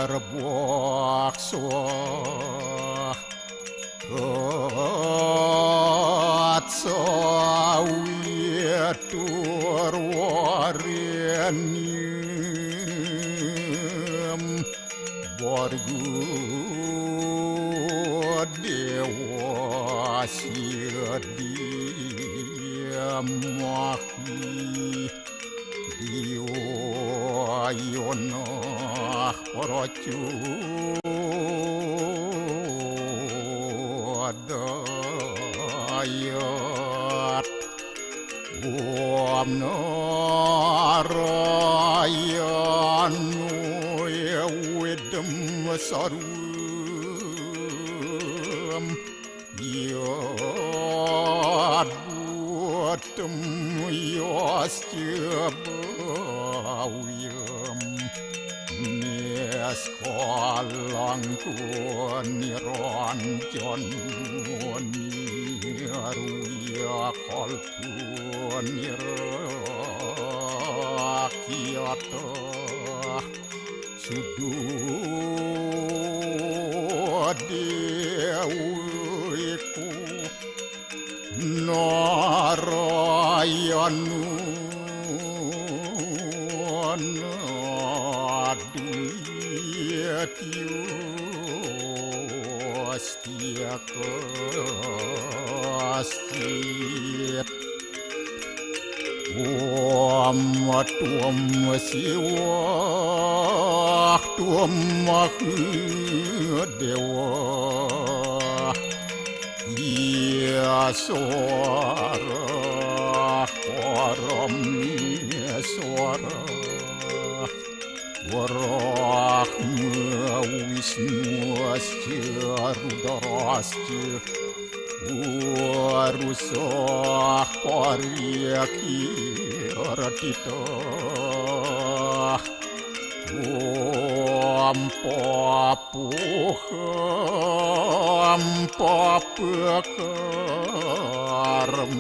berbakso at sawit turwarenium borgu dewa sidiamahi diwa porocu adayat narayanu yawidam sarum yad buatam yasjabawiyam Neskolangku niranjan niruya kalku nirakyata sududewiku narayanu Astia kastit tuam siwa tuam dewa ia suara param suara Warahma Wisnu Asya Rudrasya Warusah Paryaki Ratita Ampapukaram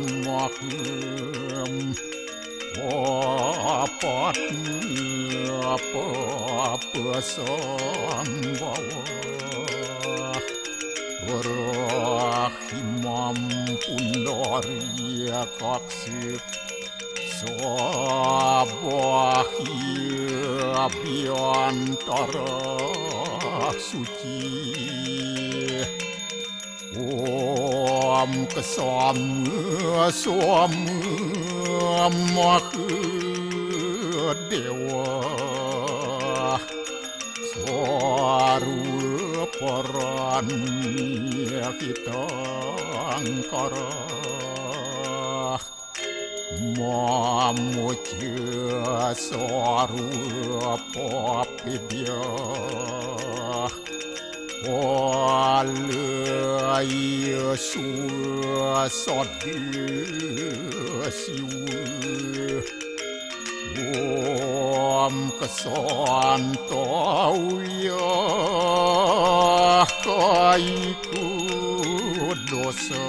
apa sambawa Rahimam pundaria kaksi Sabahia biantara suci Om kesama sama dewa Suara perannya kita angkara Mamuja suara papidya Walaya suasadi siwa Om kesantauya kaiku dosa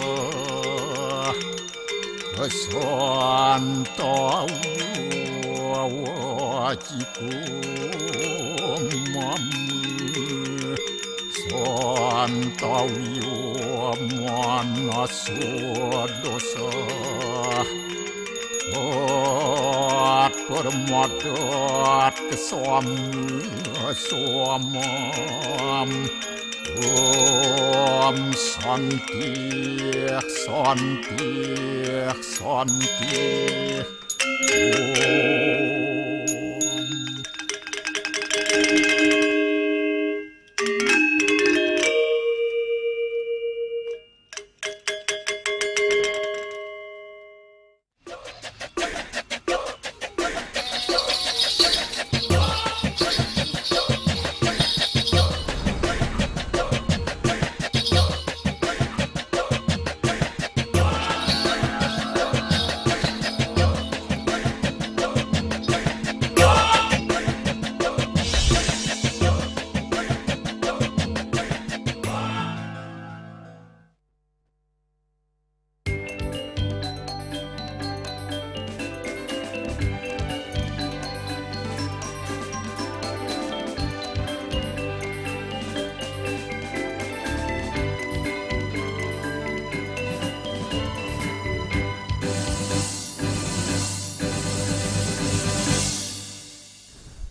kesantauya wajiku mamu santauya manasu dosa permadat kesamam Om santi santi santi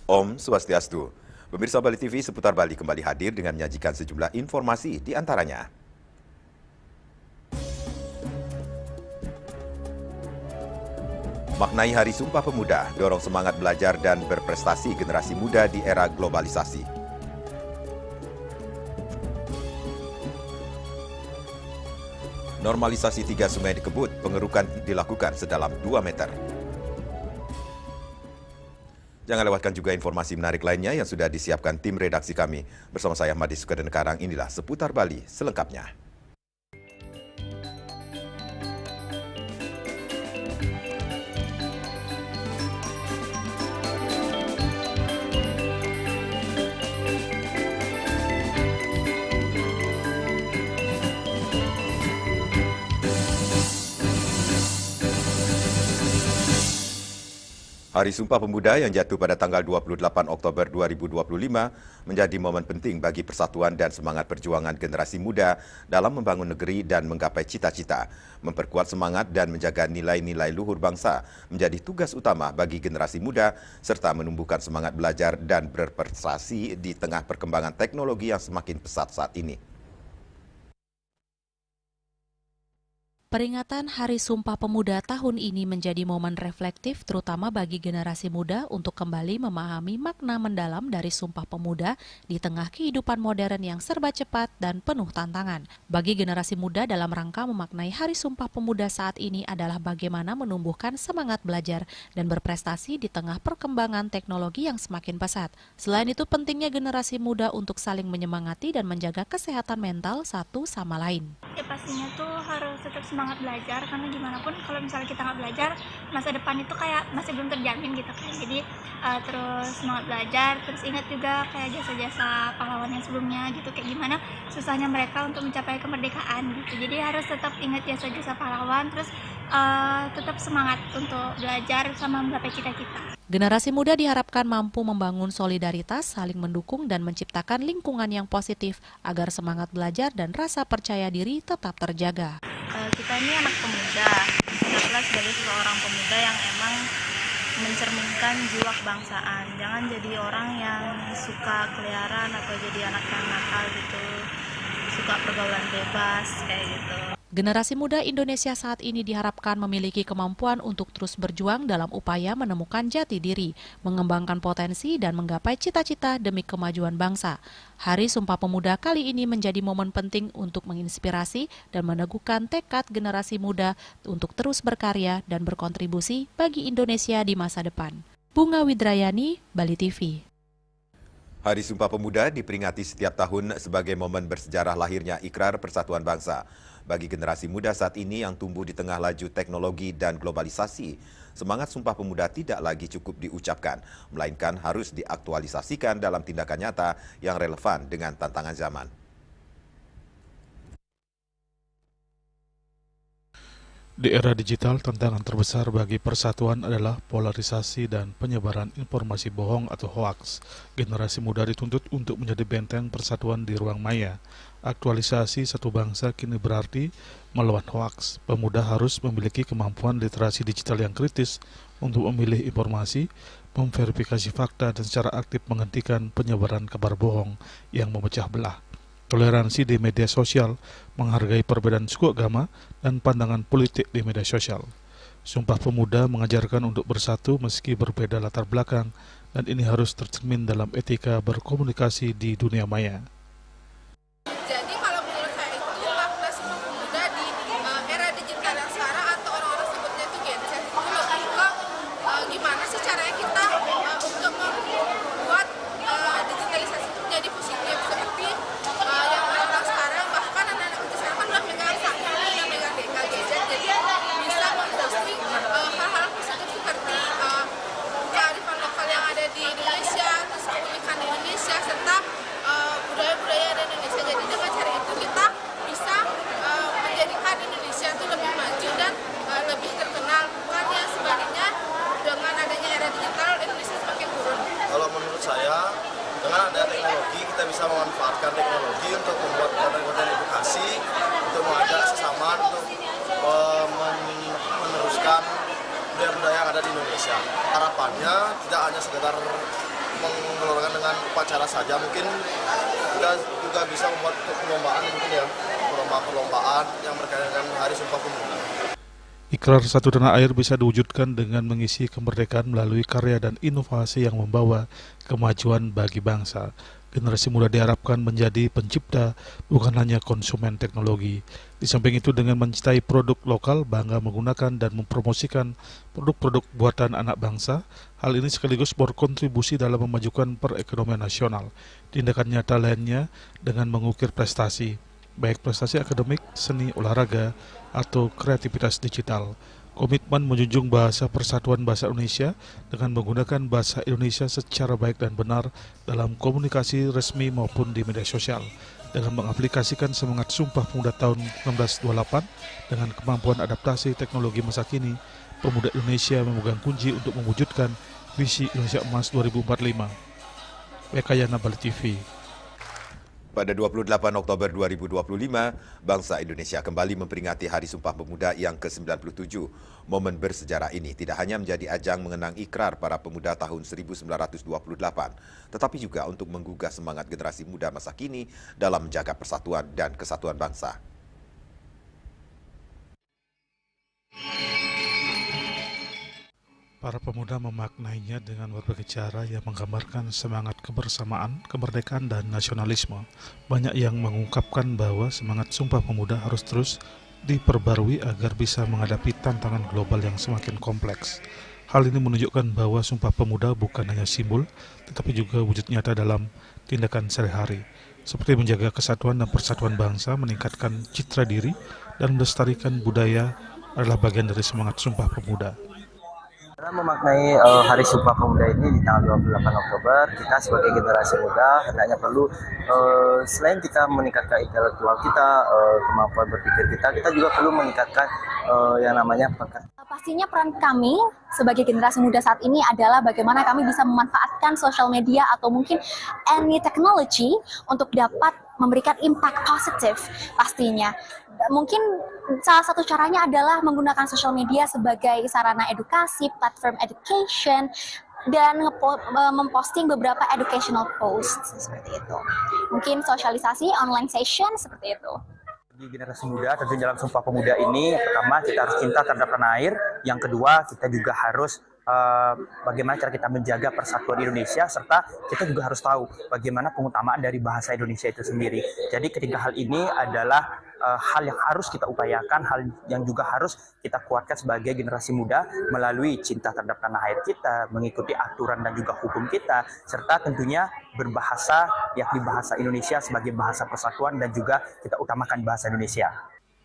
Om Swastiastu. Pemirsa Bali TV seputar Bali kembali hadir dengan menyajikan sejumlah informasi di antaranya. Maknai Hari Sumpah Pemuda, dorong semangat belajar dan berprestasi generasi muda di era globalisasi. Normalisasi 3 sungai di Kebut, pengerukan dilakukan sedalam 2 meter. Jangan lewatkan juga informasi menarik lainnya yang sudah disiapkan tim redaksi kami. Bersama saya Madi Sukadenekarang, inilah Seputar Bali selengkapnya. Hari Sumpah Pemuda yang jatuh pada tanggal 28 Oktober 2025 menjadi momen penting bagi persatuan dan semangat perjuangan generasi muda dalam membangun negeri dan menggapai cita-cita. Memperkuat semangat dan menjaga nilai-nilai luhur bangsa menjadi tugas utama bagi generasi muda serta menumbuhkan semangat belajar dan berprestasi di tengah perkembangan teknologi yang semakin pesat saat ini. Peringatan Hari Sumpah Pemuda tahun ini menjadi momen reflektif terutama bagi generasi muda untuk kembali memahami makna mendalam dari Sumpah Pemuda di tengah kehidupan modern yang serba cepat dan penuh tantangan. Bagi generasi muda dalam rangka memaknai Hari Sumpah Pemuda saat ini adalah bagaimana menumbuhkan semangat belajar dan berprestasi di tengah perkembangan teknologi yang semakin pesat. Selain itu pentingnya generasi muda untuk saling menyemangati dan menjaga kesehatan mental satu sama lain. Ya pastinya tuh harus tetap semangat belajar, karena gimana pun kalau misalnya kita nggak belajar, masa depan itu kayak masih belum terjamin gitu kan. Jadi terus semangat belajar, terus ingat juga kayak jasa-jasa pahlawan yang sebelumnya gitu, kayak gimana susahnya mereka untuk mencapai kemerdekaan gitu. Jadi harus tetap ingat jasa-jasa pahlawan, terus tetap semangat untuk belajar sama menggapai cita-cita. Generasi muda diharapkan mampu membangun solidaritas, saling mendukung dan menciptakan lingkungan yang positif agar semangat belajar dan rasa percaya diri tetap terjaga. Kita ini anak pemuda, anggaplah sebagai seorang pemuda yang emang mencerminkan jiwa kebangsaan. Jangan jadi orang yang suka keliaran atau jadi anak yang nakal gitu, suka pergaulan bebas kayak gitu. Generasi muda Indonesia saat ini diharapkan memiliki kemampuan untuk terus berjuang dalam upaya menemukan jati diri, mengembangkan potensi dan menggapai cita-cita demi kemajuan bangsa. Hari Sumpah Pemuda kali ini menjadi momen penting untuk menginspirasi dan meneguhkan tekad generasi muda untuk terus berkarya dan berkontribusi bagi Indonesia di masa depan. Bunga Widrayani, Bali TV. Hari Sumpah Pemuda diperingati setiap tahun sebagai momen bersejarah lahirnya Ikrar Persatuan Bangsa. Bagi generasi muda saat ini yang tumbuh di tengah laju teknologi dan globalisasi, semangat Sumpah Pemuda tidak lagi cukup diucapkan, melainkan harus diaktualisasikan dalam tindakan nyata yang relevan dengan tantangan zaman. Di era digital, tantangan terbesar bagi persatuan adalah polarisasi dan penyebaran informasi bohong atau hoaks. Generasi muda dituntut untuk menjadi benteng persatuan di ruang maya. Aktualisasi satu bangsa kini berarti melawan hoaks. Pemuda harus memiliki kemampuan literasi digital yang kritis untuk memilih informasi, memverifikasi fakta, dan secara aktif menghentikan penyebaran kabar bohong yang memecah belah. Toleransi di media sosial, menghargai perbedaan suku agama, dan pandangan politik di media sosial. Sumpah Pemuda mengajarkan untuk bersatu meski berbeda latar belakang, dan ini harus tercermin dalam etika berkomunikasi di dunia maya. Jadi kalau menurut saya itu makna Sumpah Pemuda di era digital yang sekarang atau orang-orang sebutnya itu Gen Z itu lebih ke gimana sih caranya kita untuk membuat digitalisasi itu menjadi positif, seperti yang orang sekarang, bahkan anak-anak kecil sekarang kan udah megang smartphone, udah megang gadget, jadi bisa memposting hal-hal positif seperti kearifan lokal yang ada di Indonesia, terus keunikan Indonesia, serta budaya-budaya di Indonesia. Jadi dengan cara itu kita bisa menjadikan Indonesia itu lebih maju dan lebih terkenal, bukannya sebaliknya dengan adanya era digital Indonesia semakin turun. Kalau menurut saya, dengan ada teknologi kita bisa memanfaatkan teknologi untuk membuat konten-konten edukasi, untuk mengajak sesama, untuk meneruskan budaya-budaya yang ada di Indonesia. Harapannya tidak hanya sekedar mengelorakan dengan upacara saja. Mungkin kita juga bisa membuat perlombaan mungkin ya, perlombaan yang berkaitan dengan Hari Sumpah Pemuda. Ikrar Satu Tanah Air bisa diwujudkan dengan mengisi kemerdekaan melalui karya dan inovasi yang membawa kemajuan bagi bangsa. Generasi muda diharapkan menjadi pencipta, bukan hanya konsumen teknologi. Di samping itu, dengan mencintai produk lokal, bangga menggunakan dan mempromosikan produk-produk buatan anak bangsa, hal ini sekaligus berkontribusi dalam memajukan perekonomian nasional. Tindakan nyata lainnya dengan mengukir prestasi, baik prestasi akademik, seni, olahraga, atau kreativitas digital. Komitmen menjunjung bahasa persatuan bahasa Indonesia dengan menggunakan bahasa Indonesia secara baik dan benar dalam komunikasi resmi maupun di media sosial. Dengan mengaplikasikan semangat Sumpah Pemuda tahun 1928 dengan kemampuan adaptasi teknologi masa kini, pemuda Indonesia memegang kunci untuk mewujudkan visi Indonesia Emas 2045. Wekayana Bali TV. Pada 28 Oktober 2025, bangsa Indonesia kembali memperingati Hari Sumpah Pemuda yang ke-97. Momen bersejarah ini tidak hanya menjadi ajang mengenang ikrar para pemuda tahun 1928, tetapi juga untuk menggugah semangat generasi muda masa kini dalam menjaga persatuan dan kesatuan bangsa. Para pemuda memaknainya dengan berbagai cara yang menggambarkan semangat kebersamaan, kemerdekaan, dan nasionalisme. Banyak yang mengungkapkan bahwa semangat Sumpah Pemuda harus terus diperbarui agar bisa menghadapi tantangan global yang semakin kompleks. Hal ini menunjukkan bahwa Sumpah Pemuda bukan hanya simbol, tetapi juga wujud nyata dalam tindakan sehari-hari, seperti menjaga kesatuan dan persatuan bangsa, meningkatkan citra diri, dan melestarikan budaya adalah bagian dari semangat Sumpah Pemuda. Dalam memaknai Hari Sumpah Pemuda ini di tanggal 28 Oktober, kita sebagai generasi muda hendaknya perlu selain kita meningkatkan intelektual kita, kemampuan berpikir kita juga perlu meningkatkan yang namanya pekerjaan. Pastinya peran kami sebagai generasi muda saat ini adalah bagaimana kami bisa memanfaatkan sosial media atau mungkin any technology untuk dapat memberikan impact positif pastinya. Mungkin salah satu caranya adalah menggunakan sosial media sebagai sarana edukasi, platform education, dan memposting beberapa educational posts seperti itu. Mungkin sosialisasi, online session seperti itu. Di generasi muda, tentu dalam Sumpah Pemuda ini, pertama kita harus cinta terhadap tanah air, yang kedua kita juga harus bagaimana cara kita menjaga persatuan Indonesia, serta kita juga harus tahu bagaimana pengutamaan dari bahasa Indonesia itu sendiri. Jadi ketiga hal ini adalah hal yang harus kita upayakan, hal yang juga harus kita kuatkan sebagai generasi muda melalui cinta terhadap tanah air kita, mengikuti aturan dan juga hukum kita, serta tentunya berbahasa, yakni bahasa Indonesia sebagai bahasa persatuan dan juga kita utamakan bahasa Indonesia.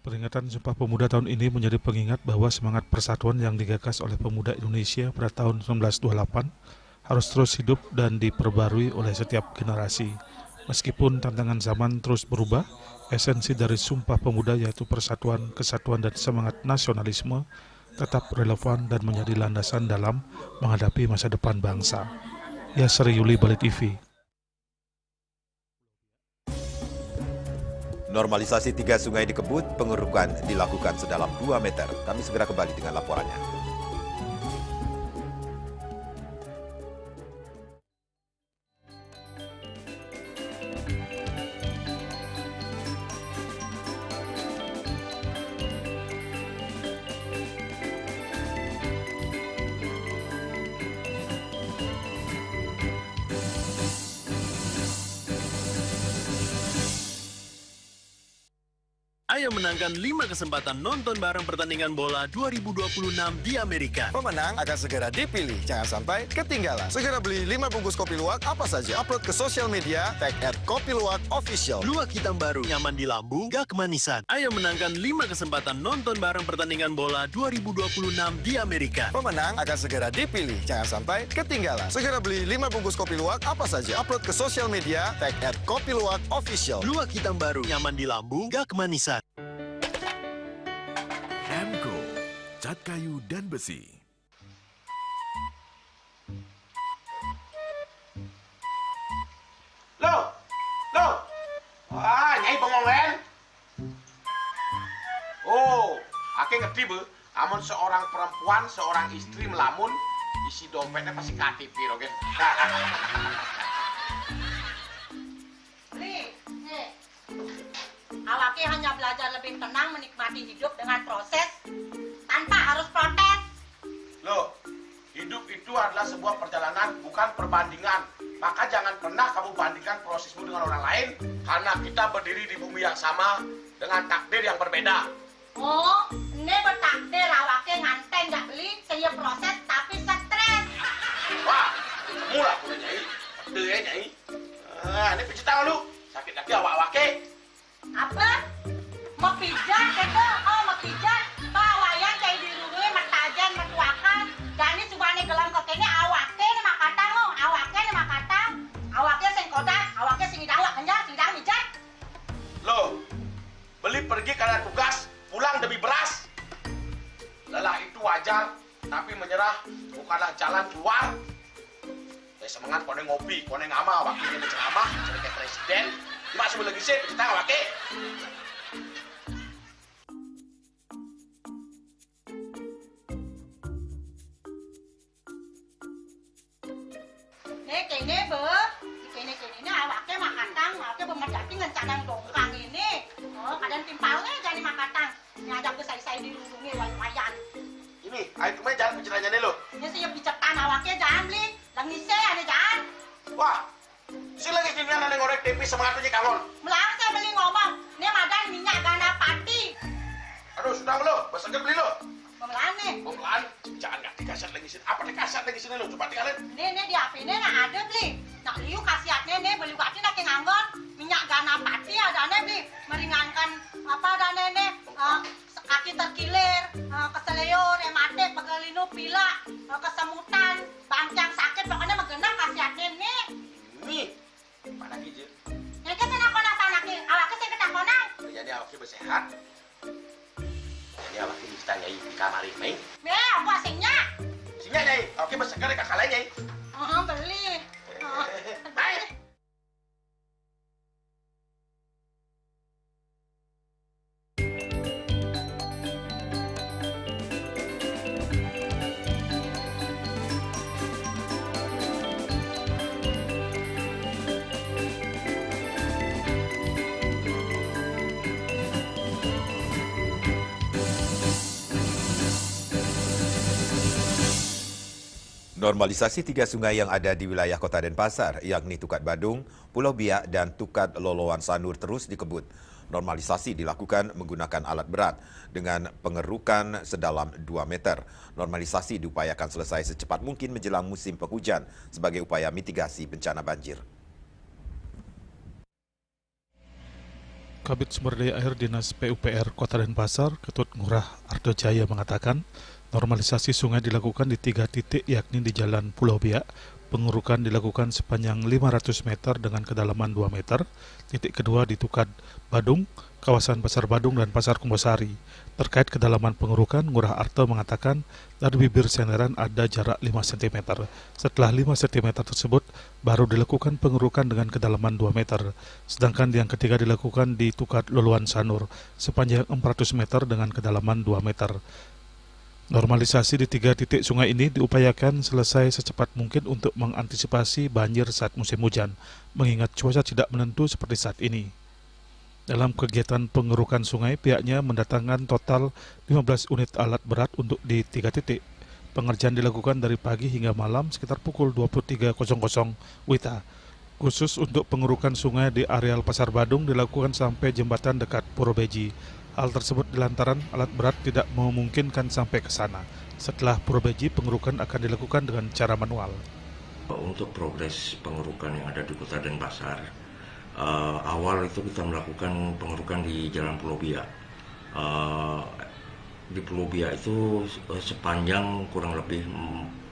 Peringatan Sumpah Pemuda tahun ini menjadi pengingat bahwa semangat persatuan yang digagas oleh pemuda Indonesia pada tahun 1928 harus terus hidup dan diperbarui oleh setiap generasi. Meskipun tantangan zaman terus berubah, esensi dari Sumpah Pemuda yaitu persatuan, kesatuan, dan semangat nasionalisme tetap relevan dan menjadi landasan dalam menghadapi masa depan bangsa. Yasri Yuli, Bali TV. Normalisasi 3 sungai di Kebut, pengerukan dilakukan sedalam 2 meter. Kami segera kembali dengan laporannya. Ayo menangkan 5 kesempatan nonton bareng pertandingan bola 2026 di Amerika. Pemenang akan segera dipilih, jangan sampai ketinggalan. Segera beli 5 bungkus kopi luwak, apa saja. Upload ke sosial media, tag @kopiluwakofficial. Luwak hitam baru, nyaman di lambung, gak kemanisan. Ayo menangkan 5 kesempatan nonton bareng pertandingan bola 2026 di Amerika. Pemenang akan segera dipilih, jangan sampai ketinggalan. Segera beli 5 bungkus kopi luwak, apa saja. Upload ke sosial media, tag @kopiluwakofficial. Luwak hitam baru, nyaman di lambung, gak kemanisan. Emco, cat kayu dan besi. Loh, nyai pengongen. Oh, ake ngerti be, amun seorang perempuan, seorang istri melamun, isi dompetnya pasti KTP loh, Gen. Nih, awaknya hanya belajar lebih tenang menikmati hidup dengan proses tanpa harus protes. Loh, hidup itu adalah sebuah perjalanan, bukan perbandingan. Maka jangan pernah kamu bandingkan prosesmu dengan orang lain, karena kita berdiri di bumi yang sama dengan takdir yang berbeda. Oh, ini bertakdir awaknya nganten gak beli, saya proses tapi stres. Wah, mulai aku Nyai. Betul ya, Nyai. Ini pijit tangan lu. Sakit lagi awak-awaknya. Apa? Mau pijat gitu? Oh, mau pijat. Bawayan kayak dirungi, matajan, metuakan. Dan ini cuma nih gelang kokenya awaknya nih makatang lo. Awaknya nih makatang. Awaknya sing kodak, awaknya sing idawak kenjang, sing idawak mijat. Loh, beli pergi karena tugas, pulang demi beras. Lelah itu wajar, tapi menyerah bukanlah jalan keluar. Semangat kone ngopi, kone ngama, wakilnya menceramah, jadi kayak presiden. Cuma sebelum lagi sih, kita nggak pakai. Nih kene be, kene ini awaknya makatang, awaknya bermedati ngencanang dongkang ini. Oh, kadang timpalnya jadi makatang. Ngajak ke saya dirundungi wayan. Ini, ayo kemana jalan penceranya nih lo? Ini siap dicetan awaknya jangan beli. Langise ada jangan. Wah, si lagi kini ada ngorek TV semangatnya kalon. Melang saya beli ngomong, ini madan minyak gana pati. Aduh, sudah lo, besoknya beli lo. Memelan nih. Memelan, jangan nggak dikasat lagi sini. Apa dikasat lagi sini lo? Coba tinggalin. Ini di HP ini nak ada beli. Nak liu khasiatnya nih beli waktu nak nganggon minyak gana pati ada nih beli meringankan apa ada nih kaki terkilir, keseleyor, ematik, pegelinu, pilak, kesemutan, bangcang sakit, pokoknya menggenang khasiatnya nih. Nih, mana hijau? Ini kan senang konang panaki, awaknya saya ketang konang. Jadi awaknya bersehat. Jadi awaknya bisa nyai di kamar ini. Apa asingnya? Asingnya nyai, awaknya bersegar di kakak lain nyai. Beli. Baik. Normalisasi 3 sungai yang ada di wilayah Kota Denpasar, yakni Tukat Badung, Pulau Biak, dan Tukat Loloan Sanur terus dikebut. Normalisasi dilakukan menggunakan alat berat dengan pengerukan sedalam 2 meter. Normalisasi diupayakan selesai secepat mungkin menjelang musim penghujan sebagai upaya mitigasi bencana banjir. Kabid Sumber Daya Air Dinas PUPR Kota Denpasar, Ketut Ngurah Ardojaya mengatakan, normalisasi sungai dilakukan di 3 titik yakni di Jalan Pulau Biak. Pengurukan dilakukan sepanjang 500 meter dengan kedalaman 2 meter. Titik kedua di Tukat Badung, kawasan Pasar Badung dan Pasar Kumbosari. Terkait kedalaman pengurukan, Ngurah Arto mengatakan dari bibir senderan ada jarak 5 cm. Setelah 5 cm tersebut, baru dilakukan pengurukan dengan kedalaman 2 meter. Sedangkan yang ketiga dilakukan di Tukat Loloan Sanur, sepanjang 400 meter dengan kedalaman 2 meter. Normalisasi di 3 titik sungai ini diupayakan selesai secepat mungkin untuk mengantisipasi banjir saat musim hujan, mengingat cuaca tidak menentu seperti saat ini. Dalam kegiatan pengerukan sungai, pihaknya mendatangkan total 15 unit alat berat untuk di 3 titik. Pengerjaan dilakukan dari pagi hingga malam sekitar pukul 23.00 WITA. Khusus untuk pengerukan sungai di areal Pasar Badung dilakukan sampai jembatan dekat Purwobeji. Hal tersebut dilantaran alat berat tidak memungkinkan sampai ke sana. Setelah Purwobeji, pengerukan akan dilakukan dengan cara manual. Untuk progres pengerukan yang ada di Kota Denpasar, awal itu kita melakukan pengerukan di Jalan Pulau Biak. Di Pulau Biak itu sepanjang kurang lebih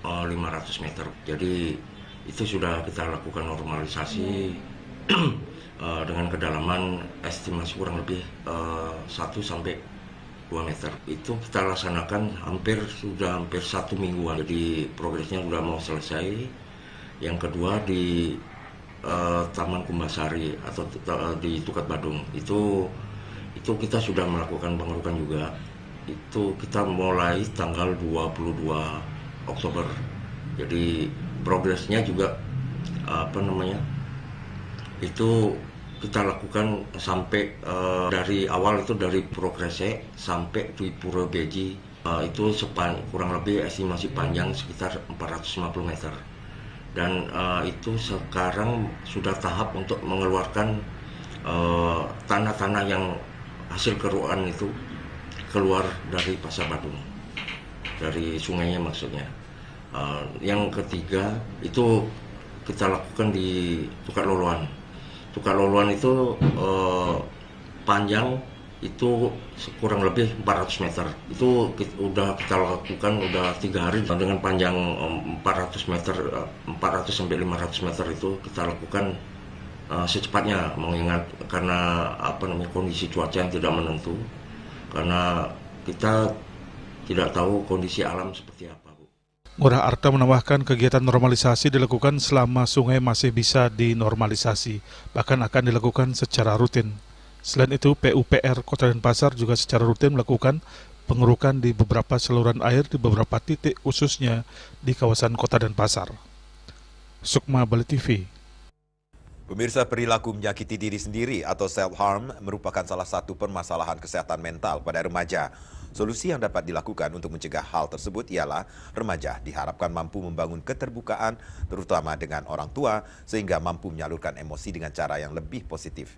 500 meter. Jadi itu sudah kita lakukan normalisasi dengan kedalaman estimasi kurang lebih 1 sampai 2 meter. Itu kita laksanakan hampir 1 mingguan. Jadi progresnya sudah mau selesai. Yang kedua di Taman Kumbasari atau di Tukat Badung. Itu kita sudah melakukan pengerukan juga. Itu kita mulai tanggal 22 Oktober Jadi progresnya juga itu kita lakukan sampai dari awal itu dari Progrese sampai di Pura Beji itu kurang lebih estimasi panjang sekitar 450 meter. Dan itu sekarang sudah tahap untuk mengeluarkan tanah-tanah yang hasil keruan itu keluar dari Pasar Badung, dari sungainya maksudnya. Yang ketiga itu kita lakukan di Tukar Loloan. Tukar Loloan itu panjang itu kurang lebih 400 meter. Itu udah kita lakukan udah 3 hari dengan panjang 400 meter, 400 sampai 500 meter itu kita lakukan secepatnya, mengingat karena kondisi cuaca yang tidak menentu, karena kita tidak tahu kondisi alam seperti apa. Ngurah Arta menambahkan kegiatan normalisasi dilakukan selama sungai masih bisa dinormalisasi, bahkan akan dilakukan secara rutin. Selain itu, PUPR Kota Denpasar juga secara rutin melakukan pengerukan di beberapa saluran air di beberapa titik khususnya di kawasan Kota Denpasar. Sukma, Bali TV. Pemirsa, perilaku menyakiti diri sendiri atau self-harm merupakan salah satu permasalahan kesehatan mental pada remaja. Solusi yang dapat dilakukan untuk mencegah hal tersebut ialah remaja diharapkan mampu membangun keterbukaan, terutama dengan orang tua, sehingga mampu menyalurkan emosi dengan cara yang lebih positif.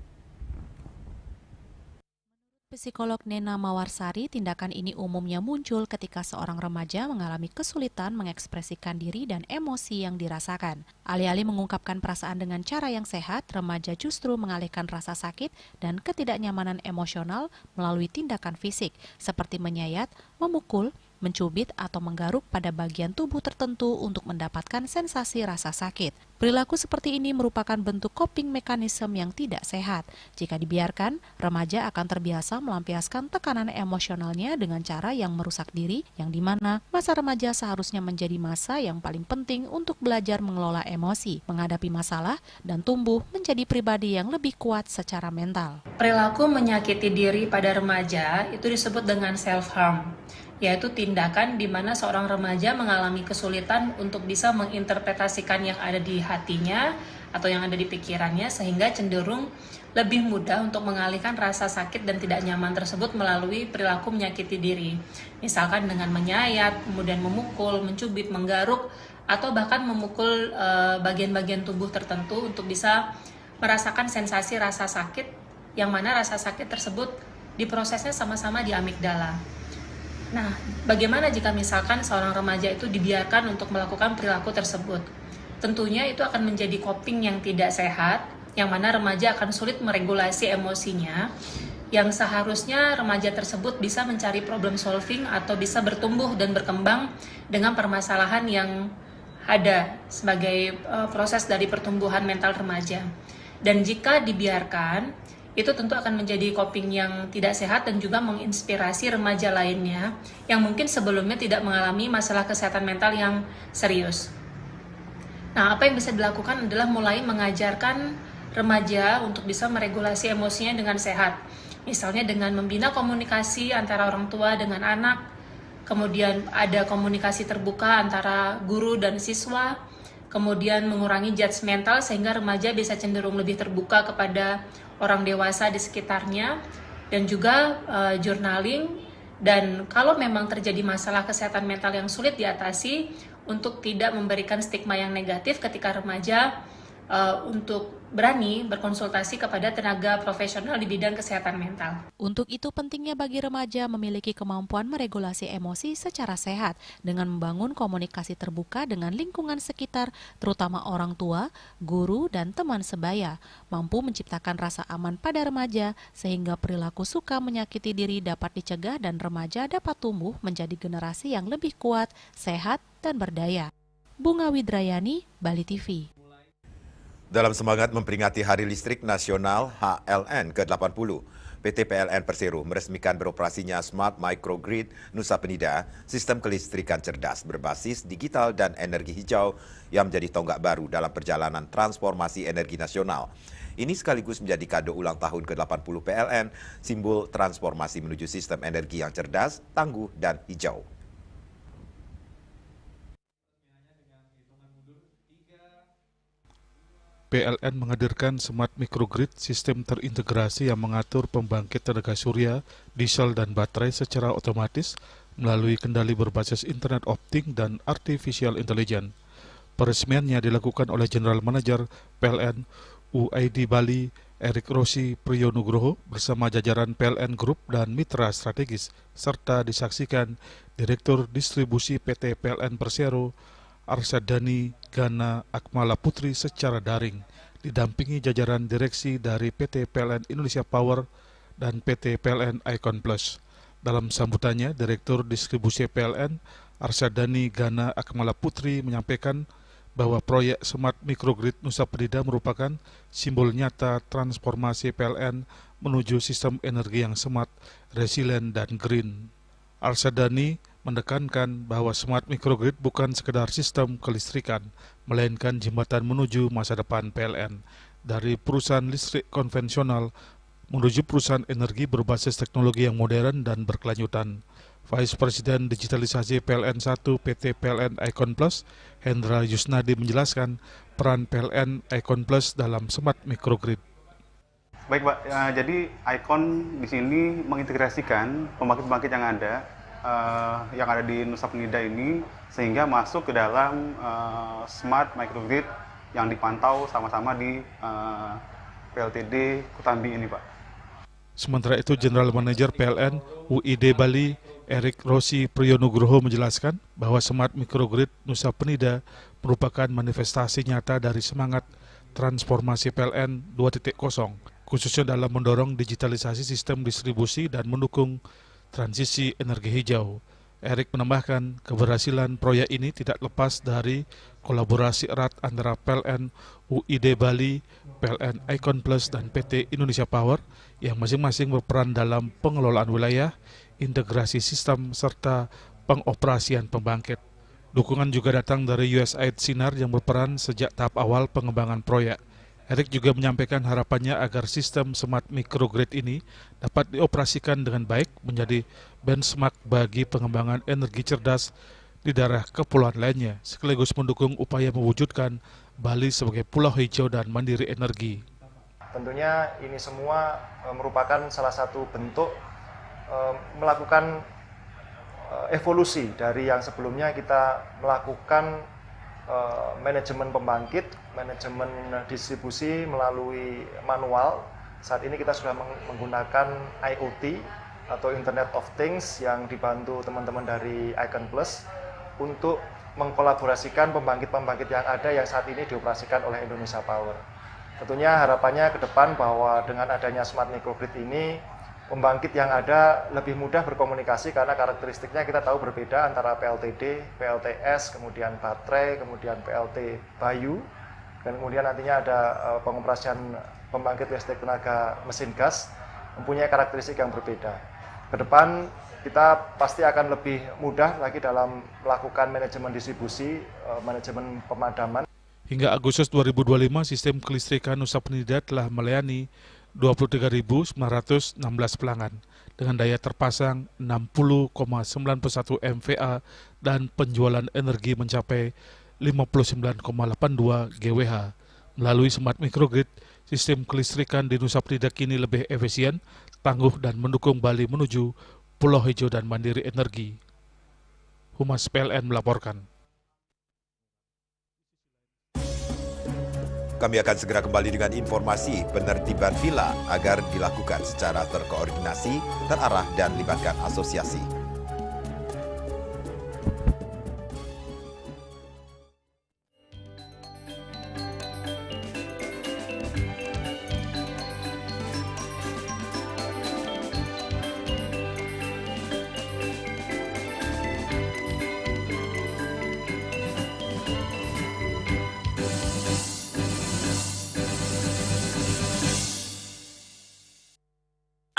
Psikolog Nena Mawarsari, tindakan ini umumnya muncul ketika seorang remaja mengalami kesulitan mengekspresikan diri dan emosi yang dirasakan. Alih-alih mengungkapkan perasaan dengan cara yang sehat, remaja justru mengalihkan rasa sakit dan ketidaknyamanan emosional melalui tindakan fisik, seperti menyayat, memukul, mencubit atau menggaruk pada bagian tubuh tertentu untuk mendapatkan sensasi rasa sakit. Perilaku seperti ini merupakan bentuk coping mekanisme yang tidak sehat. Jika dibiarkan, remaja akan terbiasa melampiaskan tekanan emosionalnya dengan cara yang merusak diri, yang dimana masa remaja seharusnya menjadi masa yang paling penting untuk belajar mengelola emosi, menghadapi masalah, dan tumbuh menjadi pribadi yang lebih kuat secara mental. Perilaku menyakiti diri pada remaja itu disebut dengan self-harm, yaitu tindakan di mana seorang remaja mengalami kesulitan untuk bisa menginterpretasikan yang ada di hatinya atau yang ada di pikirannya, sehingga cenderung lebih mudah untuk mengalihkan rasa sakit dan tidak nyaman tersebut melalui perilaku menyakiti diri. Misalkan dengan menyayat, kemudian memukul, mencubit, menggaruk, atau bahkan memukul bagian-bagian tubuh tertentu untuk bisa merasakan sensasi rasa sakit, yang mana rasa sakit tersebut diprosesnya sama-sama di amigdala. Nah, bagaimana jika misalkan seorang remaja itu dibiarkan untuk melakukan perilaku tersebut? Tentunya itu akan menjadi coping yang tidak sehat, yang mana remaja akan sulit meregulasi emosinya, yang seharusnya remaja tersebut bisa mencari problem solving atau bisa bertumbuh dan berkembang dengan permasalahan yang ada sebagai proses dari pertumbuhan mental remaja. Dan jika dibiarkan, itu tentu akan menjadi coping yang tidak sehat dan juga menginspirasi remaja lainnya yang mungkin sebelumnya tidak mengalami masalah kesehatan mental yang serius. Nah, apa yang bisa dilakukan adalah mulai mengajarkan remaja untuk bisa meregulasi emosinya dengan sehat. Misalnya dengan membina komunikasi antara orang tua dengan anak, kemudian ada komunikasi terbuka antara guru dan siswa, kemudian mengurangi judgmental sehingga remaja bisa cenderung lebih terbuka kepada orang dewasa di sekitarnya, dan juga journaling, dan kalau memang terjadi masalah kesehatan mental yang sulit diatasi, untuk tidak memberikan stigma yang negatif ketika remaja untuk berani berkonsultasi kepada tenaga profesional di bidang kesehatan mental. Untuk itu pentingnya bagi remaja memiliki kemampuan meregulasi emosi secara sehat dengan membangun komunikasi terbuka dengan lingkungan sekitar, terutama orang tua, guru, dan teman sebaya, mampu menciptakan rasa aman pada remaja sehingga perilaku suka menyakiti diri dapat dicegah dan remaja dapat tumbuh menjadi generasi yang lebih kuat, sehat, dan berdaya. Bunga Widrayani, Bali TV. Dalam semangat memperingati Hari Listrik Nasional HLN ke-80, PT PLN Persero meresmikan beroperasinya Smart Microgrid Nusa Penida, sistem kelistrikan cerdas berbasis digital dan energi hijau yang menjadi tonggak baru dalam perjalanan transformasi energi nasional. Ini sekaligus menjadi kado ulang tahun ke-80 PLN, simbol transformasi menuju sistem energi yang cerdas, tangguh, dan hijau. PLN menghadirkan Smart Microgrid, sistem terintegrasi yang mengatur pembangkit tenaga surya, diesel, dan baterai secara otomatis melalui kendali berbasis Internet of Things dan Artificial Intelligence. Peresmiannya dilakukan oleh General Manager PLN UID Bali, Erik Rossi Priyonugroho bersama jajaran PLN Group dan mitra strategis, serta disaksikan Direktur Distribusi PT PLN Persero, Arsadani Gana Akmala Putri secara daring, didampingi jajaran direksi dari PT PLN Indonesia Power dan PT PLN Icon Plus. Dalam sambutannya, Direktur Distribusi PLN Arsadani Gana Akmala Putri menyampaikan bahwa proyek Smart Microgrid Nusa Penida merupakan simbol nyata transformasi PLN menuju sistem energi yang smart, resilient, dan green. Arsadani menekankan bahwa Smart Microgrid bukan sekedar sistem kelistrikan, melainkan jembatan menuju masa depan PLN, dari perusahaan listrik konvensional menuju perusahaan energi berbasis teknologi yang modern dan berkelanjutan. Vice President Digitalisasi PLN 1 PT PLN Icon Plus, Hendra Yusnadi menjelaskan peran PLN Icon Plus dalam Smart Microgrid. Baik Pak, jadi Icon di sini mengintegrasikan pembangkit-pembangkit yang ada di Nusa Penida ini sehingga masuk ke dalam Smart Microgrid yang dipantau sama-sama di PLTD Kutambi ini Pak. Sementara itu, General Manager PLN UID Bali, Erik Rossi Priyonugroho menjelaskan bahwa Smart Microgrid Nusa Penida merupakan manifestasi nyata dari semangat transformasi PLN 2.0, khususnya dalam mendorong digitalisasi sistem distribusi dan mendukung transisi energi hijau. Erik menambahkan keberhasilan proyek ini tidak lepas dari kolaborasi erat antara PLN UID Bali, PLN Icon Plus, dan PT Indonesia Power yang masing-masing berperan dalam pengelolaan wilayah, integrasi sistem, serta pengoperasian pembangkit. Dukungan juga datang dari USAID Sinar yang berperan sejak tahap awal pengembangan proyek. Erik juga menyampaikan harapannya agar sistem Smart Microgrid ini dapat dioperasikan dengan baik menjadi benchmark bagi pengembangan energi cerdas di daerah kepulauan lainnya, sekaligus mendukung upaya mewujudkan Bali sebagai pulau hijau dan mandiri energi. Tentunya ini semua merupakan salah satu bentuk melakukan evolusi dari yang sebelumnya kita melakukan manajemen pembangkit, manajemen distribusi melalui manual. Saat ini kita sudah menggunakan IoT atau Internet of Things yang dibantu teman-teman dari Icon Plus untuk mengkolaborasikan pembangkit-pembangkit yang ada yang saat ini dioperasikan oleh Indonesia Power. Tentunya harapannya ke depan bahwa dengan adanya Smart Microgrid ini, pembangkit yang ada lebih mudah berkomunikasi karena karakteristiknya kita tahu berbeda antara PLTD, PLTS, kemudian baterai, kemudian PLT Bayu, dan kemudian nantinya ada pengoperasian pembangkit listrik tenaga mesin gas mempunyai karakteristik yang berbeda. Ke depan kita pasti akan lebih mudah lagi dalam melakukan manajemen distribusi, manajemen pemadaman. Hingga Agustus 2025, sistem kelistrikan Nusa Penida telah melayani 23.916 pelanggan dengan daya terpasang 60,91 MVA dan penjualan energi mencapai 59,82 GWh. Melalui Smart Microgrid, sistem kelistrikan di Nusa Penida kini lebih efisien, tangguh, dan mendukung Bali menuju pulau hijau dan mandiri energi. Humas PLN melaporkan. Kami akan segera kembali dengan informasi penertiban villa agar dilakukan secara terkoordinasi, terarah, dan libatkan asosiasi.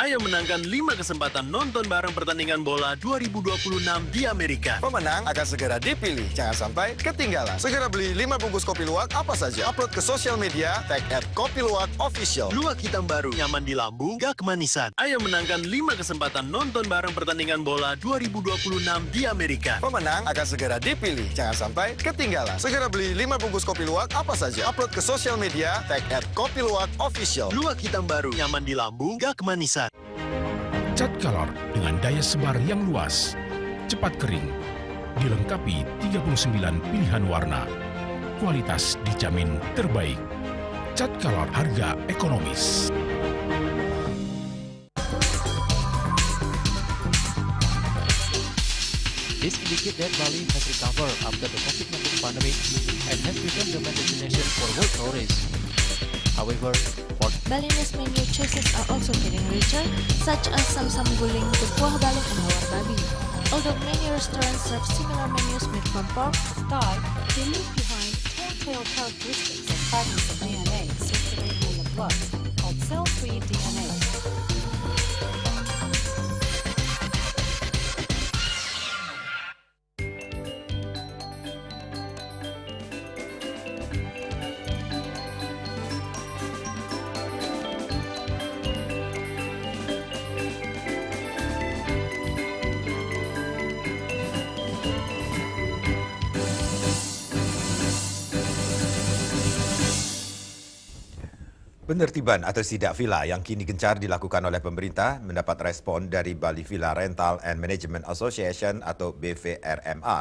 Ayo menangkan 5 kesempatan nonton bareng pertandingan bola 2026 di Amerika. Pemenang akan segera dipilih. Jangan sampai ketinggalan. Segera beli 5 bungkus kopi luwak apa saja. Upload ke sosial media, tag @kopiluwakofficial. Luwak hitam baru, nyaman di lambung, gak kemanisan. Ayo menangkan 5 kesempatan nonton bareng pertandingan bola 2026 di Amerika. Pemenang akan segera dipilih. Jangan sampai ketinggalan. Segera beli 5 bungkus kopi luwak apa saja. Upload ke sosial media, tag @kopiluwakofficial. Luwak hitam baru, nyaman di lambung, gak kemanisan. Cat Color dengan daya sebar yang luas, cepat kering, dilengkapi 39 pilihan warna. Kualitas dijamin terbaik. Cat Color, harga ekonomis. This indicates that Bali has recovered after the COVID-19 pandemic and has become the main destination for world tourists. However, Balinese menu choices are also getting richer, such as Sam-Sam Guling, the Kuah Balin, and Hawar Babi. Although many restaurants serve similar menus made from pork, style, they leave behind telltale characteristics of fragments of DNA circulating in the blood, called cell-free DNA. Penertiban atau sidak villa yang kini gencar dilakukan oleh pemerintah mendapat respon dari Bali Villa Rental and Management Association atau BVRMA.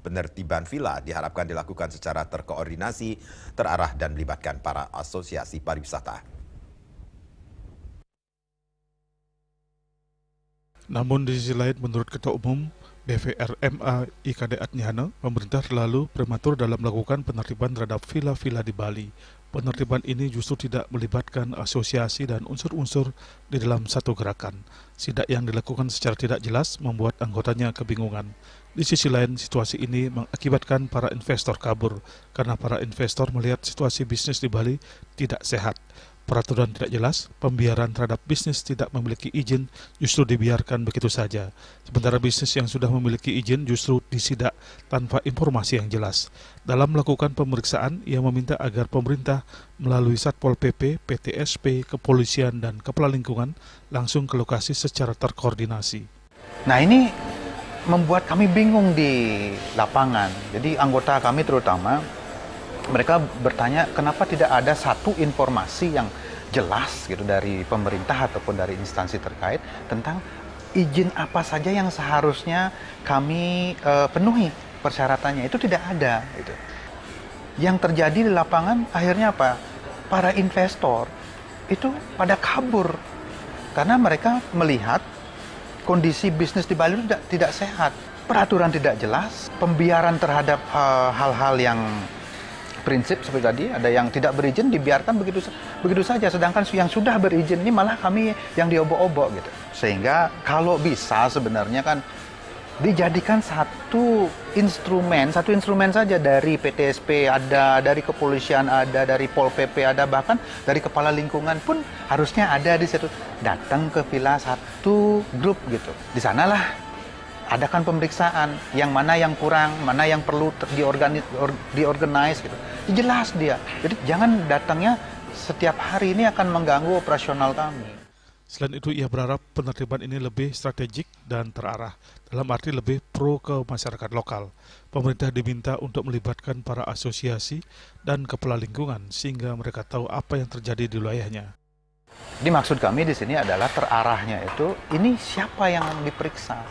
Penertiban villa diharapkan dilakukan secara terkoordinasi, terarah dan melibatkan para asosiasi pariwisata. Namun di sisi lain, menurut Ketua Umum BVRMA IKD Adniana, pemerintah terlalu prematur dalam melakukan penertiban terhadap villa-villa di Bali. Penertiban ini justru tidak melibatkan asosiasi dan unsur-unsur di dalam satu gerakan. Sidak yang dilakukan secara tidak jelas membuat anggotanya kebingungan. Di sisi lain, situasi ini mengakibatkan para investor kabur karena para investor melihat situasi bisnis di Bali tidak sehat. Peraturan tidak jelas, pembiaran terhadap bisnis tidak memiliki izin justru dibiarkan begitu saja. Sementara bisnis yang sudah memiliki izin justru disidak tanpa informasi yang jelas. Dalam melakukan pemeriksaan, ia meminta agar pemerintah melalui Satpol PP, PTSP, Kepolisian, dan Kepala Lingkungan langsung ke lokasi secara terkoordinasi. Nah, ini membuat kami bingung di lapangan. Jadi anggota kami terutama, mereka bertanya kenapa tidak ada satu informasi yang jelas gitu dari pemerintah ataupun dari instansi terkait tentang izin apa saja yang seharusnya kami penuhi persyaratannya. Itu tidak ada gitu. Yang terjadi di lapangan akhirnya apa? Para investor itu pada kabur karena mereka melihat kondisi bisnis di Bali itu tidak sehat. Peraturan tidak jelas, pembiaran terhadap hal-hal yang prinsip seperti tadi, ada yang tidak berizin dibiarkan begitu saja, sedangkan yang sudah berizin ini malah kami yang diobok-obok gitu. Sehingga kalau bisa sebenarnya kan dijadikan satu instrumen saja dari PTSP ada, dari kepolisian ada, dari Pol PP ada, bahkan dari kepala lingkungan pun harusnya ada di situ. Datang ke villa satu grup gitu. Di sanalah adakan pemeriksaan, yang mana yang kurang, mana yang perlu diorganize gitu. Jelas dia. Jadi jangan datangnya setiap hari, ini akan mengganggu operasional kami. Selain itu, ia berharap penertiban ini lebih strategik dan terarah, dalam arti lebih pro ke masyarakat lokal. Pemerintah diminta untuk melibatkan para asosiasi dan kepala lingkungan sehingga mereka tahu apa yang terjadi di wilayahnya. Jadi maksud kami di sini adalah terarahnya itu, ini siapa yang diperiksa?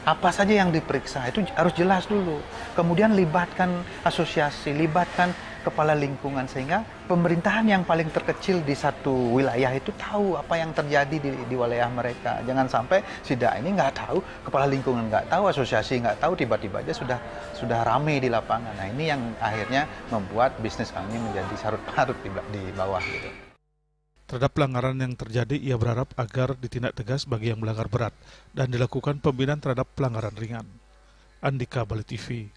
Apa saja yang diperiksa, itu harus jelas dulu. Kemudian libatkan asosiasi, libatkan kepala lingkungan, sehingga pemerintahan yang paling terkecil di satu wilayah itu tahu apa yang terjadi di wilayah mereka. Jangan sampai sidak ini nggak tahu, kepala lingkungan nggak tahu, asosiasi nggak tahu, tiba-tiba aja sudah rame di lapangan. Nah, ini yang akhirnya membuat bisnis kami menjadi sarut-parut di bawah gitu. Terhadap pelanggaran yang terjadi, ia berharap agar ditindak tegas bagi yang melanggar berat dan dilakukan pembinaan terhadap pelanggaran ringan. Andika, Bali TV.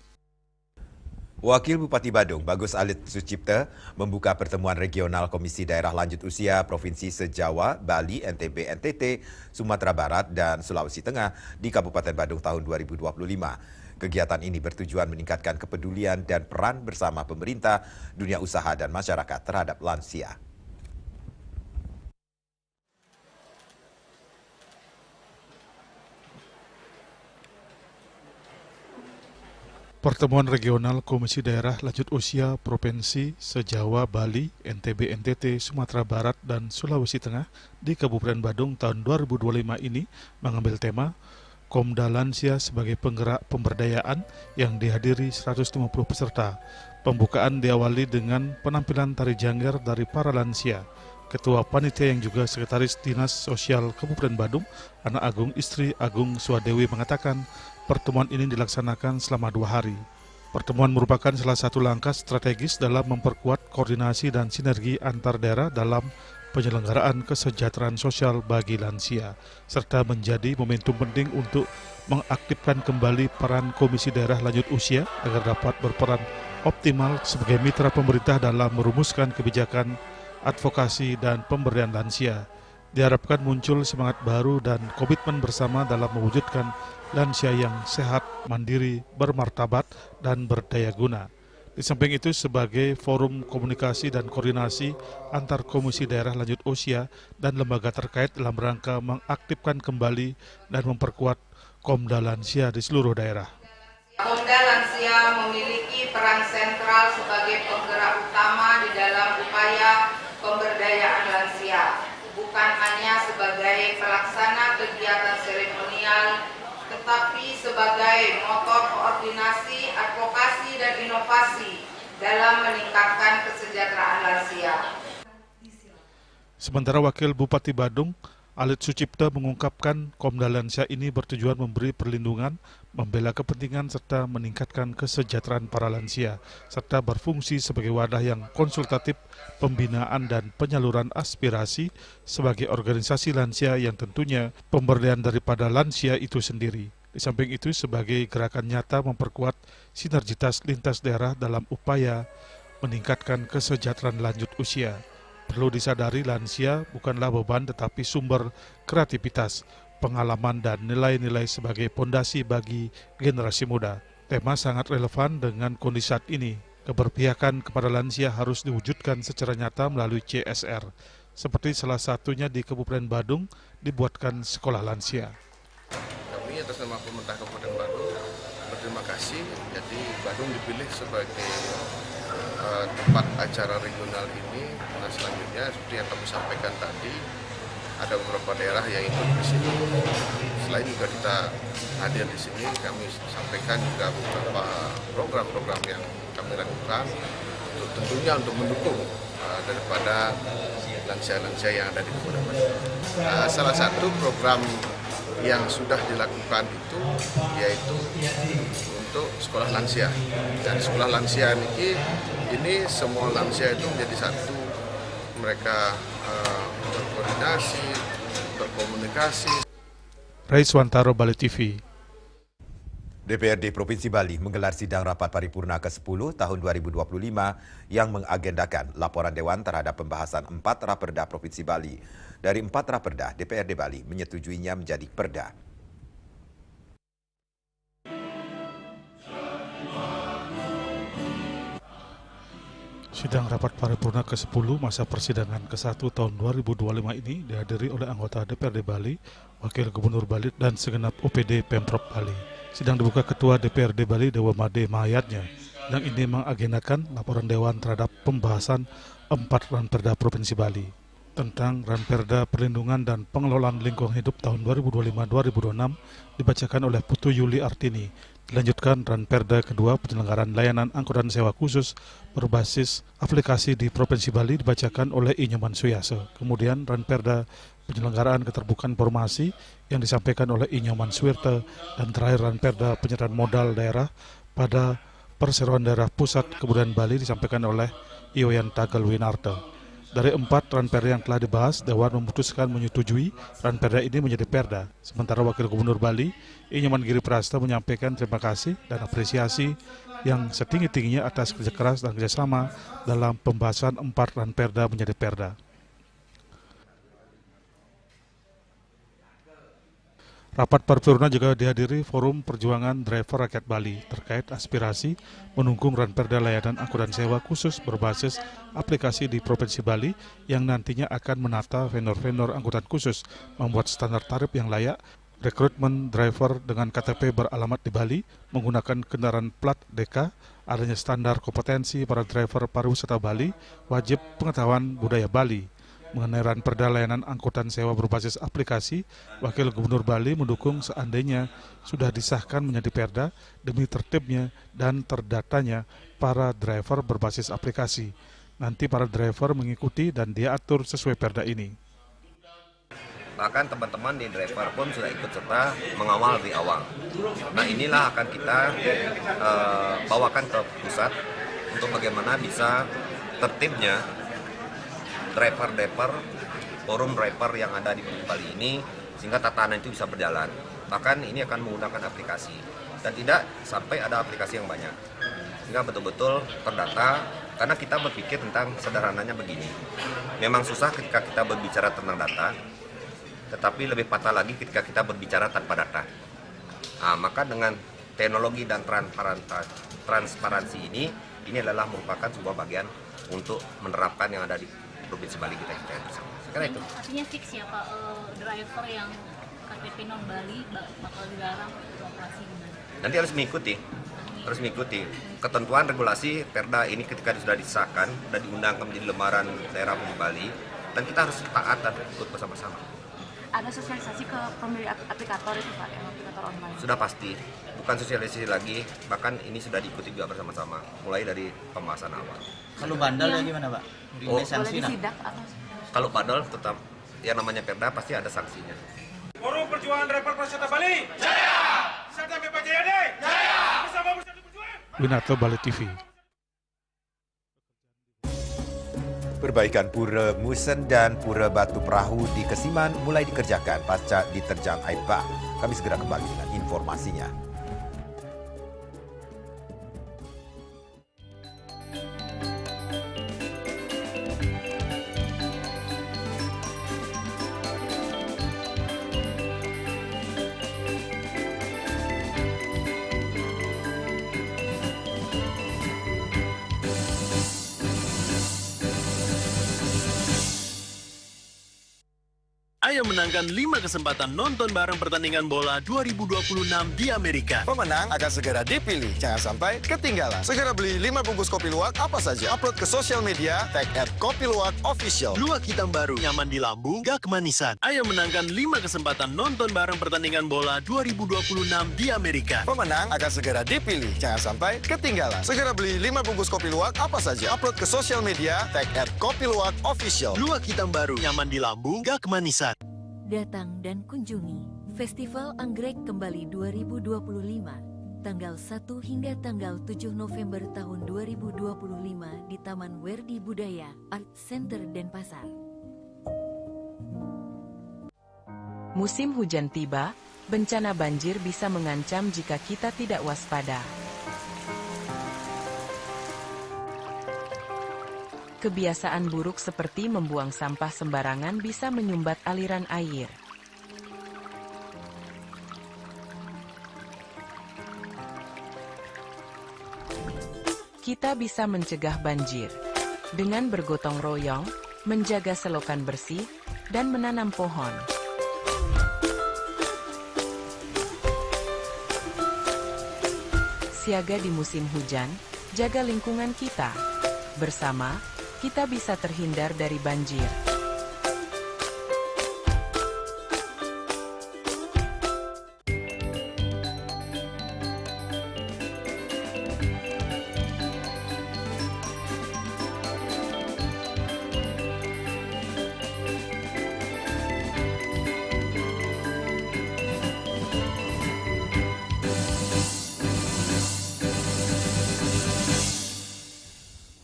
Wakil Bupati Badung, Bagus Alit Sucipta, membuka pertemuan regional Komisi Daerah Lanjut Usia Provinsi se-Jawa, Bali, NTB, NTT, Sumatera Barat, dan Sulawesi Tengah di Kabupaten Badung tahun 2025. Kegiatan ini bertujuan meningkatkan kepedulian dan peran bersama pemerintah, dunia usaha, dan masyarakat terhadap lansia. Pertemuan regional Komisi Daerah Lanjut Usia Provinsi se-Jawa, Bali, NTB, NTT, Sumatera Barat, dan Sulawesi Tengah di Kabupaten Badung tahun 2025 ini mengambil tema Komda Lansia sebagai penggerak pemberdayaan yang dihadiri 150 peserta. Pembukaan diawali dengan penampilan tari jangger dari para lansia. Ketua Panitia yang juga Sekretaris Dinas Sosial Kabupaten Badung, Anak Agung Istri Agung Swadewi mengatakan pertemuan ini dilaksanakan selama 2 hari. Pertemuan merupakan salah satu langkah strategis dalam memperkuat koordinasi dan sinergi antar daerah dalam penyelenggaraan kesejahteraan sosial bagi lansia, serta menjadi momentum penting untuk mengaktifkan kembali peran Komisi Daerah Lanjut Usia agar dapat berperan optimal sebagai mitra pemerintah dalam merumuskan kebijakan advokasi dan pemberdayaan lansia. Diharapkan muncul semangat baru dan komitmen bersama dalam mewujudkan lansia yang sehat, mandiri, bermartabat, dan berdaya guna. Di samping itu, sebagai forum komunikasi dan koordinasi antar Komisi Daerah Lanjut Usia dan lembaga terkait dalam rangka mengaktifkan kembali dan memperkuat Komda Lansia di seluruh daerah. Komda Lansia memiliki peran sentral sebagai penggerak utama di dalam upaya pemberdayaan lansia, bukan hanya sebagai pelaksana kegiatan seremonial, tetapi sebagai motor koordinasi, advokasi, dan inovasi dalam meningkatkan kesejahteraan lansia. Sementara Wakil Bupati Badung, Alit Sucipta mengungkapkan Komda Lansia ini bertujuan memberi perlindungan, membela kepentingan, serta meningkatkan kesejahteraan para lansia, serta berfungsi sebagai wadah yang konsultatif, pembinaan dan penyaluran aspirasi sebagai organisasi lansia yang tentunya pemberdayaan daripada lansia itu sendiri. Di samping itu, sebagai gerakan nyata memperkuat sinergitas lintas daerah dalam upaya meningkatkan kesejahteraan lanjut usia. Perlu disadari lansia bukanlah beban tetapi sumber kreativitas, pengalaman dan nilai-nilai sebagai pondasi bagi generasi muda. Tema sangat relevan dengan kondisi saat ini. Keberpihakan kepada lansia harus diwujudkan secara nyata melalui CSR. Seperti salah satunya di Kabupaten Badung dibuatkan sekolah lansia. Kami atas nama pemerintah Kabupaten Badung berterima kasih. Jadi Badung dipilih sebagai tempat acara regional ini. Nah, selanjutnya seperti yang kami sampaikan tadi, ada beberapa daerah yang ikut di sini. Selain juga kita hadir di sini, kami sampaikan juga beberapa program-program yang kami lakukan untuk tentunya untuk mendukung daripada lansia-lansia yang ada di Kabupaten Badung. Salah satu program yang sudah dilakukan itu yaitu untuk sekolah lansia. Dan sekolah lansia ini semua lansia itu menjadi satu, mereka berkoordinasi, berkomunikasi. Raiswantaro, Bali TV. DPRD Provinsi Bali menggelar sidang rapat paripurna ke-10 tahun 2025 yang mengagendakan laporan Dewan terhadap pembahasan 4 Raperda Provinsi Bali. Dari 4 Raperda, DPRD Bali menyetujuinya menjadi perda. Sidang rapat paripurna ke-10 masa persidangan ke-1 tahun 2025 ini dihadiri oleh anggota DPRD Bali, Wakil Gubernur Bali, dan segenap OPD Pemprov Bali. Sidang dibuka Ketua DPRD Bali Dewa Made Mahayatnya. Sidang ini mengagendakan laporan Dewan terhadap pembahasan 4 Ranperda Provinsi Bali tentang Ranperda Perlindungan dan Pengelolaan Lingkungan Hidup tahun 2025-2026 dibacakan oleh Putu Yuli Artini. Dilanjutkan Ranperda kedua penyelenggaraan layanan angkutan sewa khusus berbasis aplikasi di Provinsi Bali dibacakan oleh Inyoman Suyase. Kemudian Ranperda penyelenggaraan keterbukaan informasi yang disampaikan oleh Inyoman Suwirte, dan terakhir Ranperda penyerahan modal daerah pada Perseroan Daerah Pusat Kebudayaan Bali disampaikan oleh Iwayan Tagal Winarto. Dari 4 ranperda yang telah dibahas, Dewan memutuskan menyetujui ranperda ini menjadi perda. Sementara Wakil Gubernur Bali, I. Nyoman Giriprasta menyampaikan terima kasih dan apresiasi yang setinggi-tingginya atas kerja keras dan kerjasama dalam pembahasan 4 ranperda menjadi perda. Rapat paripurna juga dihadiri Forum Perjuangan Driver Rakyat Bali terkait aspirasi menunggung ranperda layanan angkutan sewa khusus berbasis aplikasi di Provinsi Bali yang nantinya akan menata vendor-vendor angkutan khusus, membuat standar tarif yang layak, rekrutmen driver dengan KTP beralamat di Bali, menggunakan kendaraan plat DK, adanya standar kompetensi para driver pariwisata Bali, wajib pengetahuan budaya Bali. Mengenai ranperda layanan angkutan sewa berbasis aplikasi, Wakil Gubernur Bali mendukung seandainya sudah disahkan menjadi perda demi tertibnya dan terdatanya para driver berbasis aplikasi. Nanti para driver mengikuti dan diatur sesuai perda ini. Bahkan teman-teman di driver pun sudah ikut serta mengawal di awal. Nah inilah akan kita bawakan ke pusat untuk bagaimana bisa tertibnya driver, forum driver yang ada di Bali ini, sehingga tatanan itu bisa berjalan. Bahkan ini akan menggunakan aplikasi, dan tidak sampai ada aplikasi yang banyak. Sehingga betul-betul terdata, karena kita berpikir tentang sederhananya begini. Memang susah ketika kita berbicara tentang data, tetapi lebih patah lagi ketika kita berbicara tanpa data. Nah, maka dengan teknologi dan transparansi ini adalah merupakan sebuah bagian untuk menerapkan yang ada di Provinsi Bali kita bersama. Sekarang itu. Artinya fix ya Pak, driver yang KTP non Bali bakal dilarang beroperasi gimana? Nanti harus mengikuti ketentuan regulasi perda ini ketika sudah disahkan, sudah diundangkan menjadi lembaran daerah di Bali, dan kita harus taat dan ikut bersama-sama. Ada sosialisasi ke pemilik aplikator itu Pak, yang aplikator online? Sudah pasti, bukan sosialisasi lagi, bahkan ini sudah diikuti juga bersama-sama, mulai dari pembahasan awal. Kalau bandel ya gimana Pak? Oh, boleh disidak atau? Kalau bandel tetap, yang namanya perda pasti ada sanksinya. Forum Perjuangan Driver Pariwisata Bali, jaya! Serta BPJD, jaya! Bersama berjuang! Winato, Bali TV. Perbaikan Pura Musen dan Pura Batu Perahu di Kesiman mulai dikerjakan pasca diterjang air bah. Kami segera kembali dengan informasinya. Ayo menangkan 5 kesempatan nonton bareng pertandingan bola 2026 di Amerika. Pemenang akan segera dipilih. Jangan sampai ketinggalan. Segera beli 5 bungkus kopi luwak apa saja. Upload ke sosial media, tag @kopiluwakofficial. Luwak hitam baru, nyaman di lambung, gak kemanisan. Ayo menangkan 5 kesempatan nonton bareng pertandingan bola 2026 di Amerika. Pemenang akan segera dipilih. Jangan sampai ketinggalan. Segera beli 5 bungkus kopi luwak apa saja. Upload ke sosial media, tag @kopiluwakofficial. Luwak hitam baru, nyaman di lambung, gak kemanisan. Datang dan kunjungi Festival Anggrek Kembali 2025, tanggal 1 hingga tanggal 7 November tahun 2025 di Taman Werdi Budaya Art Center Denpasar. Musim hujan tiba, bencana banjir bisa mengancam jika kita tidak waspada. Kebiasaan buruk seperti membuang sampah sembarangan bisa menyumbat aliran air. Kita bisa mencegah banjir dengan bergotong royong, menjaga selokan bersih, dan menanam pohon. Siaga di musim hujan, jaga lingkungan kita. Bersama, kita bisa terhindar dari banjir.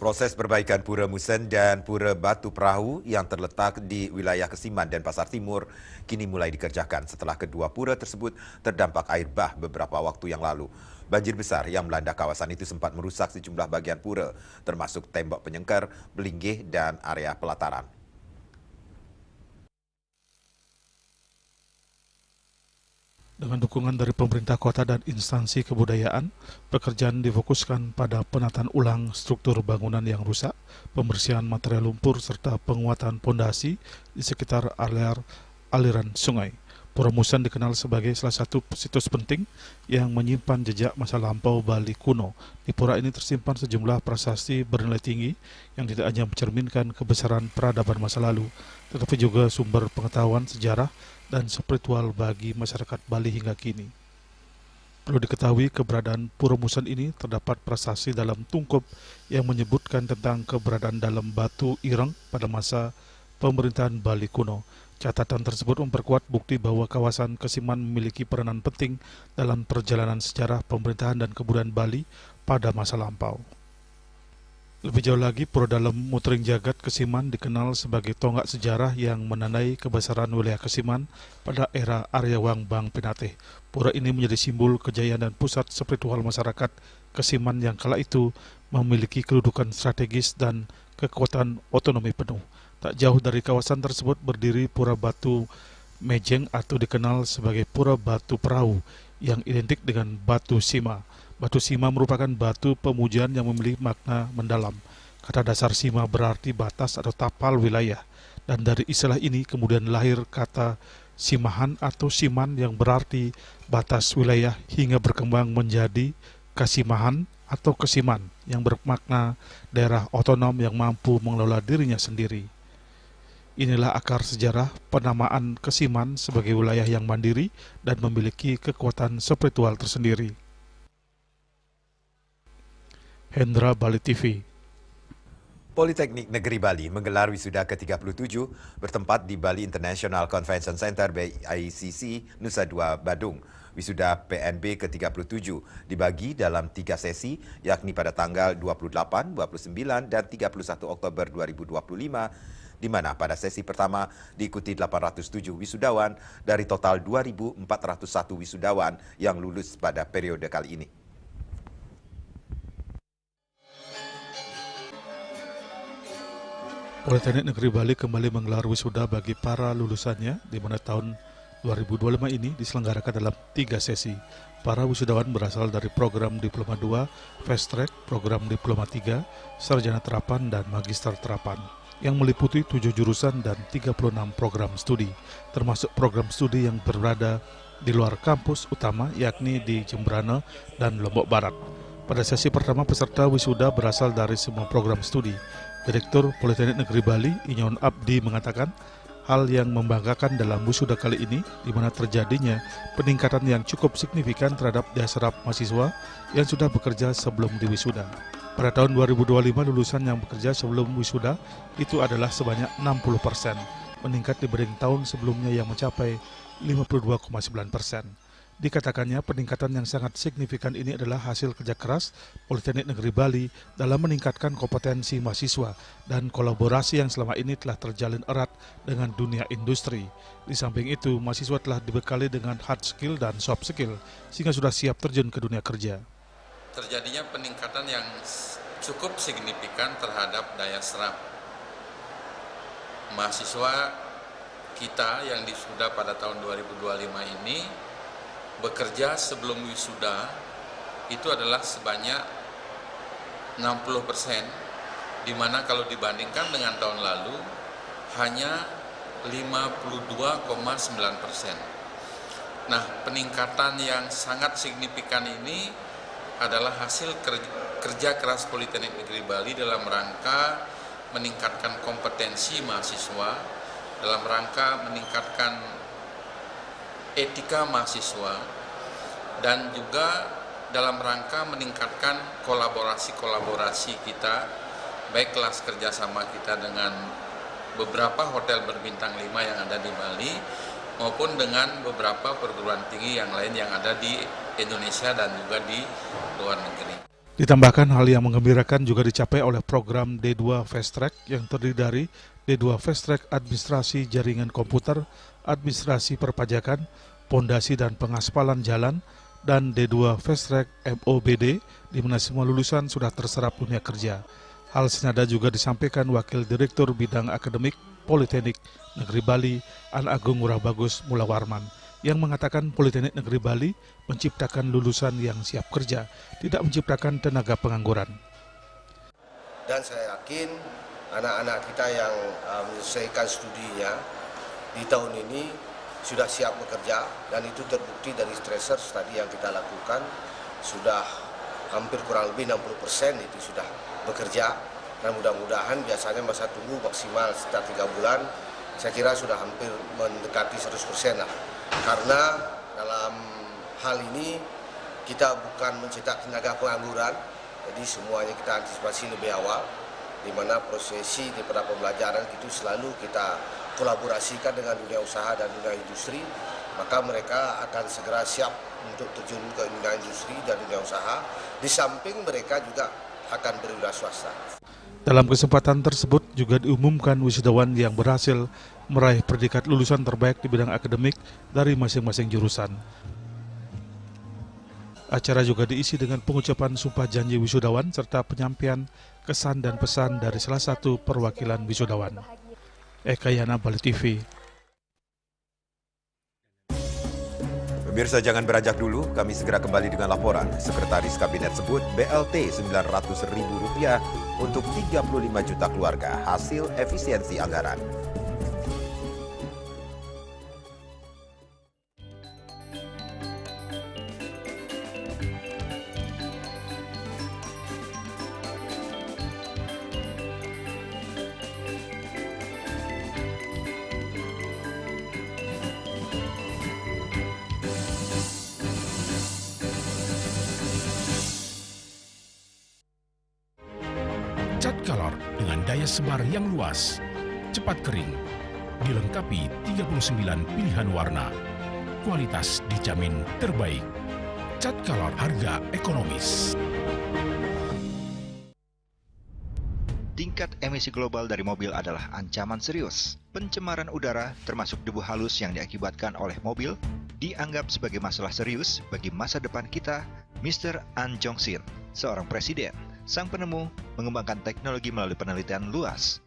Proses perbaikan Pura Musen dan Pura Batu Perahu yang terletak di wilayah Kesiman dan Pasar Timur kini mulai dikerjakan setelah kedua pura tersebut terdampak air bah beberapa waktu yang lalu. Banjir besar yang melanda kawasan itu sempat merusak sejumlah bagian pura, termasuk tembok penyengker, belinggih, dan area pelataran. Dengan dukungan dari pemerintah kota dan instansi kebudayaan, pekerjaan difokuskan pada penataan ulang struktur bangunan yang rusak, pembersihan material lumpur, serta penguatan pondasi di sekitar aliran sungai. Pura Musen dikenal sebagai salah satu situs penting yang menyimpan jejak masa lampau Bali kuno. Di pura ini tersimpan sejumlah prasasti bernilai tinggi yang tidak hanya mencerminkan kebesaran peradaban masa lalu, tetapi juga sumber pengetahuan sejarah dan spiritual bagi masyarakat Bali hingga kini. Perlu diketahui keberadaan Pura Musen ini terdapat prasasti dalam tungkup yang menyebutkan tentang keberadaan dalam batu ireng pada masa pemerintahan Bali kuno. Catatan tersebut memperkuat bukti bahwa kawasan Kesiman memiliki peranan penting dalam perjalanan sejarah pemerintahan dan kebudayaan Bali pada masa lampau. Lebih jauh lagi, Pura Dalam Mutering Jagat Kesiman dikenal sebagai tonggak sejarah yang menandai kebesaran wilayah Kesiman pada era Aryawang Bang Pinatih. Pura ini menjadi simbol kejayaan dan pusat spiritual masyarakat Kesiman yang kala itu memiliki kedudukan strategis dan kekuatan otonomi penuh. Tak jauh dari kawasan tersebut berdiri Pura Batu Mejeng atau dikenal sebagai Pura Batu Perahu yang identik dengan Batu Sima. Batu Sima merupakan batu pemujaan yang memiliki makna mendalam. Kata dasar Sima berarti batas atau tapal wilayah. Dan dari istilah ini kemudian lahir kata Simahan atau Siman yang berarti batas wilayah hingga berkembang menjadi Kasimahan atau Kesiman yang bermakna daerah otonom yang mampu mengelola dirinya sendiri. Inilah akar sejarah penamaan Kesiman sebagai wilayah yang mandiri dan memiliki kekuatan spiritual tersendiri. Hendra, Bali TV. Politeknik Negeri Bali menggelar wisuda ke-37 bertempat di Bali International Convention Center BICC Nusa Dua Badung. Wisuda PNB ke-37 dibagi dalam 3 sesi, yakni pada tanggal 28, 29, dan 31 Oktober 2025, di mana pada sesi pertama diikuti 807 wisudawan dari total 2.401 wisudawan yang lulus pada periode kali ini. Politeknik Negeri Bali kembali menggelar wisuda bagi para lulusannya, di mana tahun 2025 ini diselenggarakan dalam 3 sesi. Para wisudawan berasal dari program Diploma 2, Fast Track, program Diploma 3, Sarjana Terapan, dan Magister Terapan, yang meliputi 7 jurusan dan 36 program studi, termasuk program studi yang berada di luar kampus utama, yakni di Jembrana dan Lombok Barat. Pada sesi pertama, peserta wisuda berasal dari semua program studi. Direktur Politeknik Negeri Bali, Inyon Abdi, mengatakan hal yang membanggakan dalam wisuda kali ini, di mana terjadinya peningkatan yang cukup signifikan terhadap daya serap mahasiswa yang sudah bekerja sebelum diwisuda. Pada tahun 2025, lulusan yang bekerja sebelum wisuda itu adalah sebanyak 60%, meningkat dibanding tahun sebelumnya yang mencapai 52,9%. Dikatakannya peningkatan yang sangat signifikan ini adalah hasil kerja keras Politeknik Negeri Bali dalam meningkatkan kompetensi mahasiswa dan kolaborasi yang selama ini telah terjalin erat dengan dunia industri. Di samping itu, mahasiswa telah dibekali dengan hard skill dan soft skill sehingga sudah siap terjun ke dunia kerja. Terjadinya peningkatan yang cukup signifikan terhadap daya serap mahasiswa kita yang wisuda pada tahun 2025 ini. Bekerja sebelum wisuda itu adalah sebanyak 60%, di mana kalau dibandingkan dengan tahun lalu hanya 52,9%. Nah, peningkatan yang sangat signifikan ini adalah hasil kerja keras Politeknik Negeri Bali dalam rangka meningkatkan kompetensi mahasiswa, dalam rangka meningkatkan etika mahasiswa, dan juga dalam rangka meningkatkan kolaborasi kita, baik kelas kerjasama kita dengan beberapa hotel berbintang 5 yang ada di Bali, maupun dengan beberapa perguruan tinggi yang lain yang ada di Indonesia dan juga di luar negeri. Ditambahkan hal yang menggembirakan juga dicapai oleh program D2 Fast Track yang terdiri dari D2 Fast Track Administrasi Jaringan Komputer, Administrasi Perpajakan, Pondasi dan Pengaspalan Jalan, dan D2 Fast Track MOBD, di mana semua lulusan sudah terserap dunia kerja. Hal senada juga disampaikan Wakil Direktur Bidang Akademik Politeknik Negeri Bali, An Agung Ngurah Bagus Mulawarman, yang mengatakan Politeknik Negeri Bali menciptakan lulusan yang siap kerja, tidak menciptakan tenaga pengangguran. Dan saya yakin anak-anak kita yang menyelesaikan studinya di tahun ini sudah siap bekerja, dan itu terbukti dari stresser tadi yang kita lakukan, sudah hampir kurang lebih 60% itu sudah bekerja, dan mudah-mudahan biasanya masa tunggu maksimal sekitar 3 bulan, saya kira sudah hampir mendekati 100% lah. Karena dalam hal ini kita bukan mencetak tenaga pengangguran, jadi semuanya kita antisipasi lebih awal, di mana prosesi daripada pembelajaran itu selalu kita kolaborasikan dengan dunia usaha dan dunia industri, maka mereka akan segera siap untuk terjun ke dunia industri dan dunia usaha, di samping mereka juga akan berwira swasta. Dalam kesempatan tersebut juga diumumkan wisudawan yang berhasil meraih predikat lulusan terbaik di bidang akademik dari masing-masing jurusan. Acara juga diisi dengan pengucapan sumpah janji wisudawan serta penyampaian kesan dan pesan dari salah satu perwakilan wisudawan. Eka Yana, Bali TV. Pemirsa jangan beranjak dulu, kami segera kembali dengan laporan. Sekretaris Kabinet sebut BLT Rp900.000 untuk 35 juta keluarga, hasil efisiensi anggaran. Cat Color dengan daya sebar yang luas, cepat kering, dilengkapi 39 pilihan warna. Kualitas dijamin terbaik. Cat Color, harga ekonomis. Tingkat emisi global dari mobil adalah ancaman serius. Pencemaran udara, termasuk debu halus yang diakibatkan oleh mobil, dianggap sebagai masalah serius bagi masa depan kita. Mr. An Jong-sin, seorang presiden, sang penemu, mengembangkan teknologi melalui penelitian luas.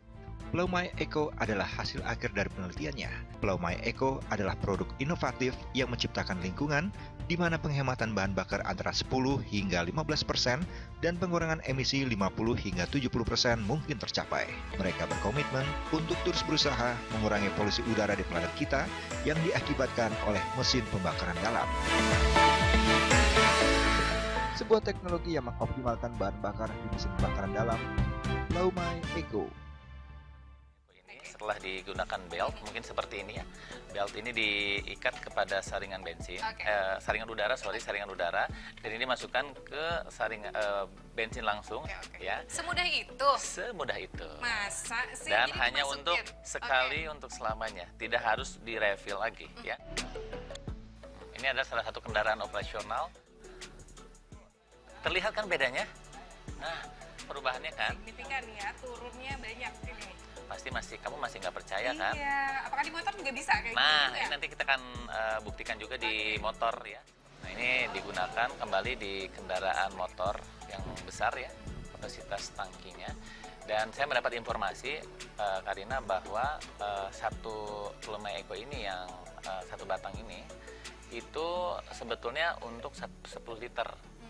Plaumai Eco adalah hasil akhir dari penelitiannya. Plaumai Eco adalah produk inovatif yang menciptakan lingkungan di mana penghematan bahan bakar antara 10 hingga 15% dan pengurangan emisi 50 hingga 70% mungkin tercapai. Mereka berkomitmen untuk terus berusaha mengurangi polusi udara di planet kita yang diakibatkan oleh mesin pembakaran dalam. Sebuah teknologi yang mengoptimalkan bahan bakar di mesin pembakaran dalam. Plaumai Eco. Setelah digunakan belt, mungkin seperti ini ya. Belt ini diikat kepada saringan bensin, saringan udara, dan ini masukkan ke bensin langsung, ya. Semudah itu? Semudah itu. Masa sih? Dan jadi hanya dimasukin? untuk sekali, untuk selamanya, tidak harus direfill lagi, ya. Ini adalah salah satu kendaraan operasional. Terlihat kan bedanya? Nah, perubahannya kan? Signifikan ya, turunnya banyak ini. Kamu masih nggak percaya kan? Iya, apakah di motor juga bisa kayak gitu? Nah, ini nanti kita akan buktikan juga di motor ya. Nah, ini digunakan kembali di kendaraan motor yang besar ya, kapasitas tangkinya. Dan saya mendapat informasi, Karina, bahwa satu Plaumai Eco ini yang satu batang ini, itu sebetulnya untuk 10 liter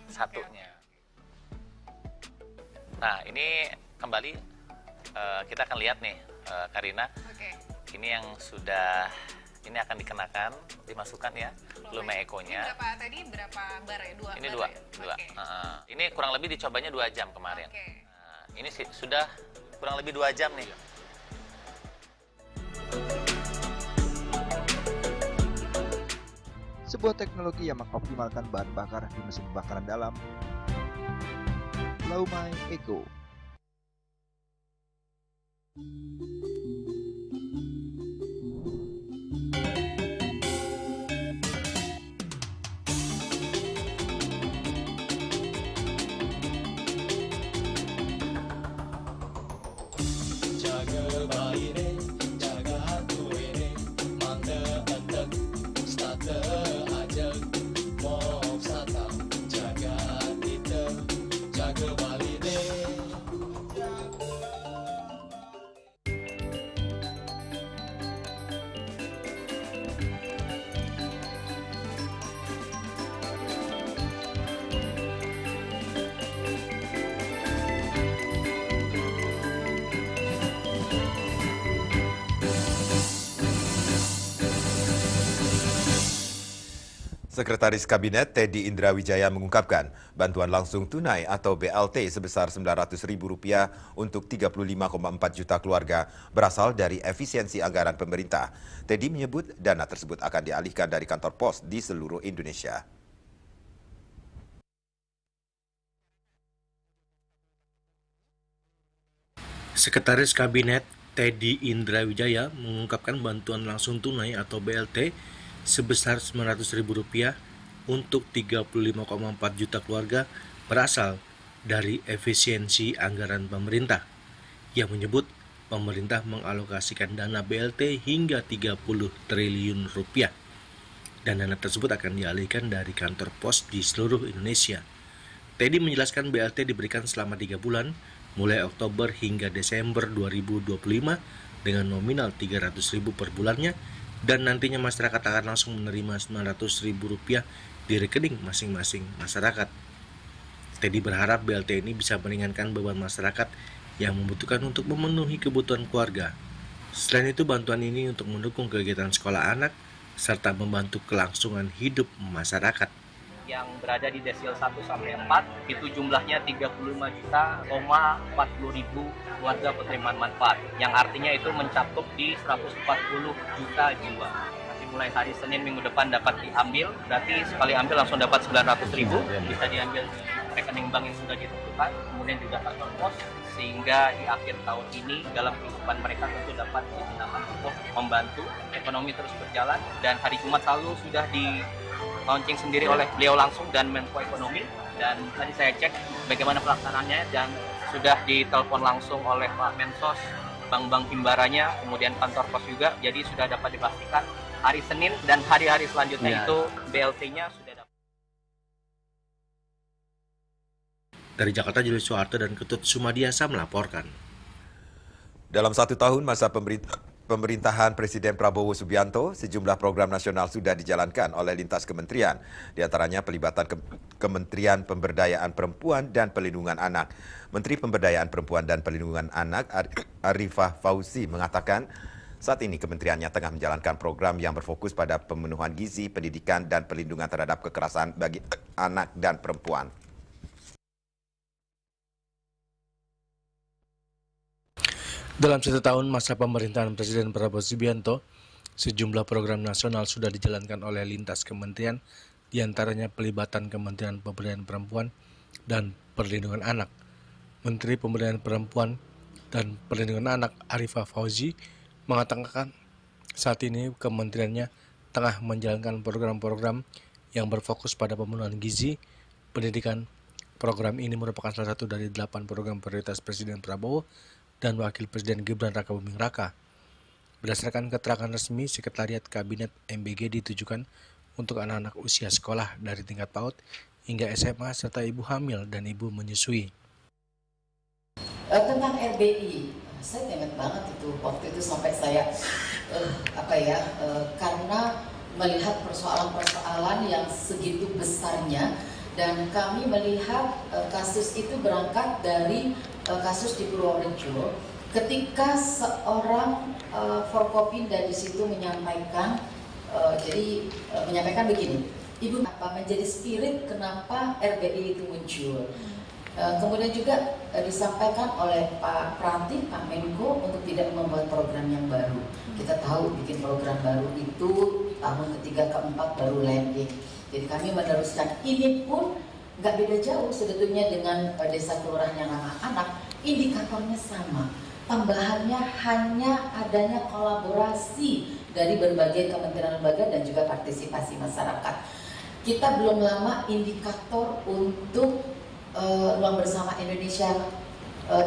satunya. Nah, ini kembali kita akan lihat nih, Karina. Ini yang sudah, ini akan dikenakan, dimasukkan ya, Plaumai Eco-nya. Berapa bar ya? Ini dua. Ini kurang lebih dicobanya 2 jam kemarin. Nah, ini sudah kurang lebih 2 jam nih. Sebuah teknologi yang mengoptimalkan bahan bakar di mesin pembakaran dalam. Plaumai Eco. Sekretaris Kabinet Teddy Indrawijaya mengungkapkan bantuan langsung tunai atau BLT sebesar Rp900.000 untuk 35,4 juta keluarga berasal dari efisiensi anggaran pemerintah. Teddy menyebut dana tersebut akan dialihkan dari kantor pos di seluruh Indonesia. Sekretaris Kabinet Teddy Indrawijaya mengungkapkan bantuan langsung tunai atau BLT sebesar Rp900.000 untuk 35,4 juta keluarga berasal dari efisiensi anggaran pemerintah. Ia menyebut pemerintah mengalokasikan dana BLT hingga Rp30 triliun dan dana tersebut akan dialihkan dari kantor pos di seluruh Indonesia. Teddy menjelaskan BLT diberikan selama 3 bulan mulai Oktober hingga Desember 2025 dengan nominal Rp300.000 per bulannya, dan nantinya masyarakat akan langsung menerima Rp900.000 di rekening masing-masing masyarakat. Teddy berharap BLT ini bisa meringankan beban masyarakat yang membutuhkan untuk memenuhi kebutuhan keluarga. Selain itu, bantuan ini untuk mendukung kegiatan sekolah anak serta membantu kelangsungan hidup masyarakat. Yang berada di desil 1 sampai 4 itu jumlahnya 35.040.000 warga penerimaan manfaat, yang artinya itu mencakup di 140 juta jiwa. Nanti mulai hari Senin minggu depan dapat diambil, berarti sekali ambil langsung dapat 900.000, bisa diambil di rekening bank yang sudah ditentukan, kemudian juga kantor pos, sehingga di akhir tahun ini dalam kehidupan mereka tentu dapat digunakan untuk membantu ekonomi terus berjalan. Dan hari Jumat lalu sudah di launching sendiri oleh beliau langsung dan Menko Ekonomi, dan tadi saya cek bagaimana pelaksanaannya dan sudah ditelepon langsung oleh Pak Mensos, bank-bank himbaranya, kemudian kantor pos juga, jadi sudah dapat dipastikan hari Senin dan hari-hari selanjutnya itu BLT-nya sudah dapat. Dari Jakarta, Julius Soeharto dan Ketut Sumadiasa melaporkan. Dalam 1 tahun masa pemerintahan Presiden Prabowo Subianto, sejumlah program nasional sudah dijalankan oleh lintas kementerian, di antaranya pelibatan Kementerian Pemberdayaan Perempuan dan Pelindungan Anak. Menteri Pemberdayaan Perempuan dan Pelindungan Anak Arifah Fauzi mengatakan saat ini kementeriannya tengah menjalankan program yang berfokus pada pemenuhan gizi, pendidikan, dan perlindungan terhadap kekerasan bagi anak dan perempuan. Dalam 1 tahun masa pemerintahan Presiden Prabowo Subianto, sejumlah program nasional sudah dijalankan oleh lintas kementerian, diantaranya pelibatan Kementerian Pemberdayaan Perempuan dan Perlindungan Anak. Menteri Pemberdayaan Perempuan dan Perlindungan Anak Arifah Fauzi mengatakan saat ini kementeriannya tengah menjalankan program-program yang berfokus pada pemenuhan gizi, pendidikan. Program ini merupakan salah satu dari 8 program prioritas Presiden Prabowo dan Wakil Presiden Gibran Rakabuming Raka. Berdasarkan keterangan resmi, Sekretariat Kabinet MBG ditujukan untuk anak-anak usia sekolah dari tingkat PAUD hingga SMA serta ibu hamil dan ibu menyusui. Tentang RBI, saya ingat banget itu waktu itu sampai saya karena melihat persoalan-persoalan yang segitu besarnya, dan kami melihat kasus itu berangkat dari kasus di Purworejo, ketika seorang Forkopimda di situ menyampaikan, menyampaikan begini, Ibu apa menjadi spirit kenapa RBI itu muncul. Kemudian juga disampaikan oleh Pak Pranti, Pak Menko, untuk tidak membuat program yang baru. Kita tahu bikin program baru itu tahun ketiga keempat baru landing. Jadi kami meneruskan, ini pun nggak beda jauh sebetulnya dengan desa kelurahan yang ramah anak, indikatornya sama. Tambahannya hanya adanya kolaborasi dari berbagai kementerian lembaga dan juga partisipasi masyarakat. Kita belum lama indikator untuk Ruang Bersama Indonesia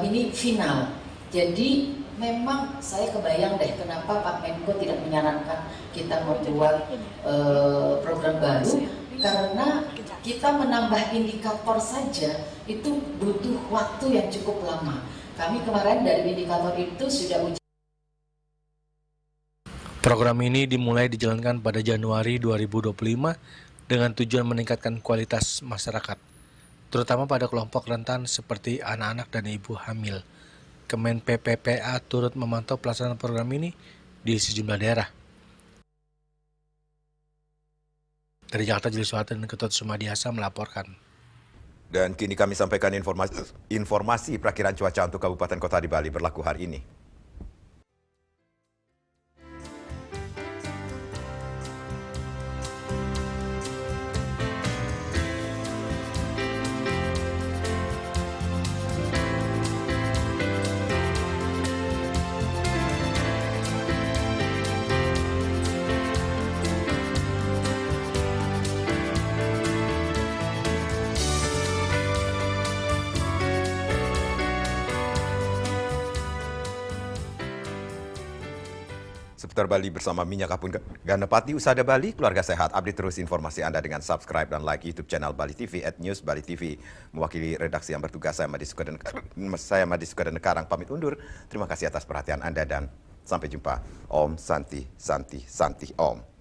ini final. Jadi memang saya kebayang deh kenapa Pak Menko tidak menyarankan kita membuat program baru, karena kita menambah indikator saja itu butuh waktu yang cukup lama. Kami kemarin dari indikator itu sudah uji. Program ini dimulai dijalankan pada Januari 2025 dengan tujuan meningkatkan kualitas masyarakat, terutama pada kelompok rentan seperti anak-anak dan ibu hamil. Kemen PPPA turut memantau pelaksanaan program ini di sejumlah daerah. Dari Jakarta, Jeli Suhatan dan Ketut Sumadiasa melaporkan. Dan kini kami sampaikan informasi perakiran cuaca untuk Kabupaten Kota di Bali berlaku hari ini. Seputar Bali bersama Minyak Apun Ganapati, Usada Bali, keluarga sehat. Update terus informasi Anda dengan subscribe dan like YouTube channel Bali TV @newsbalitv. Mewakili redaksi yang bertugas, saya Madi Sukadan Karang pamit undur. Terima kasih atas perhatian Anda dan sampai jumpa. Om Santi Santi Santi Om.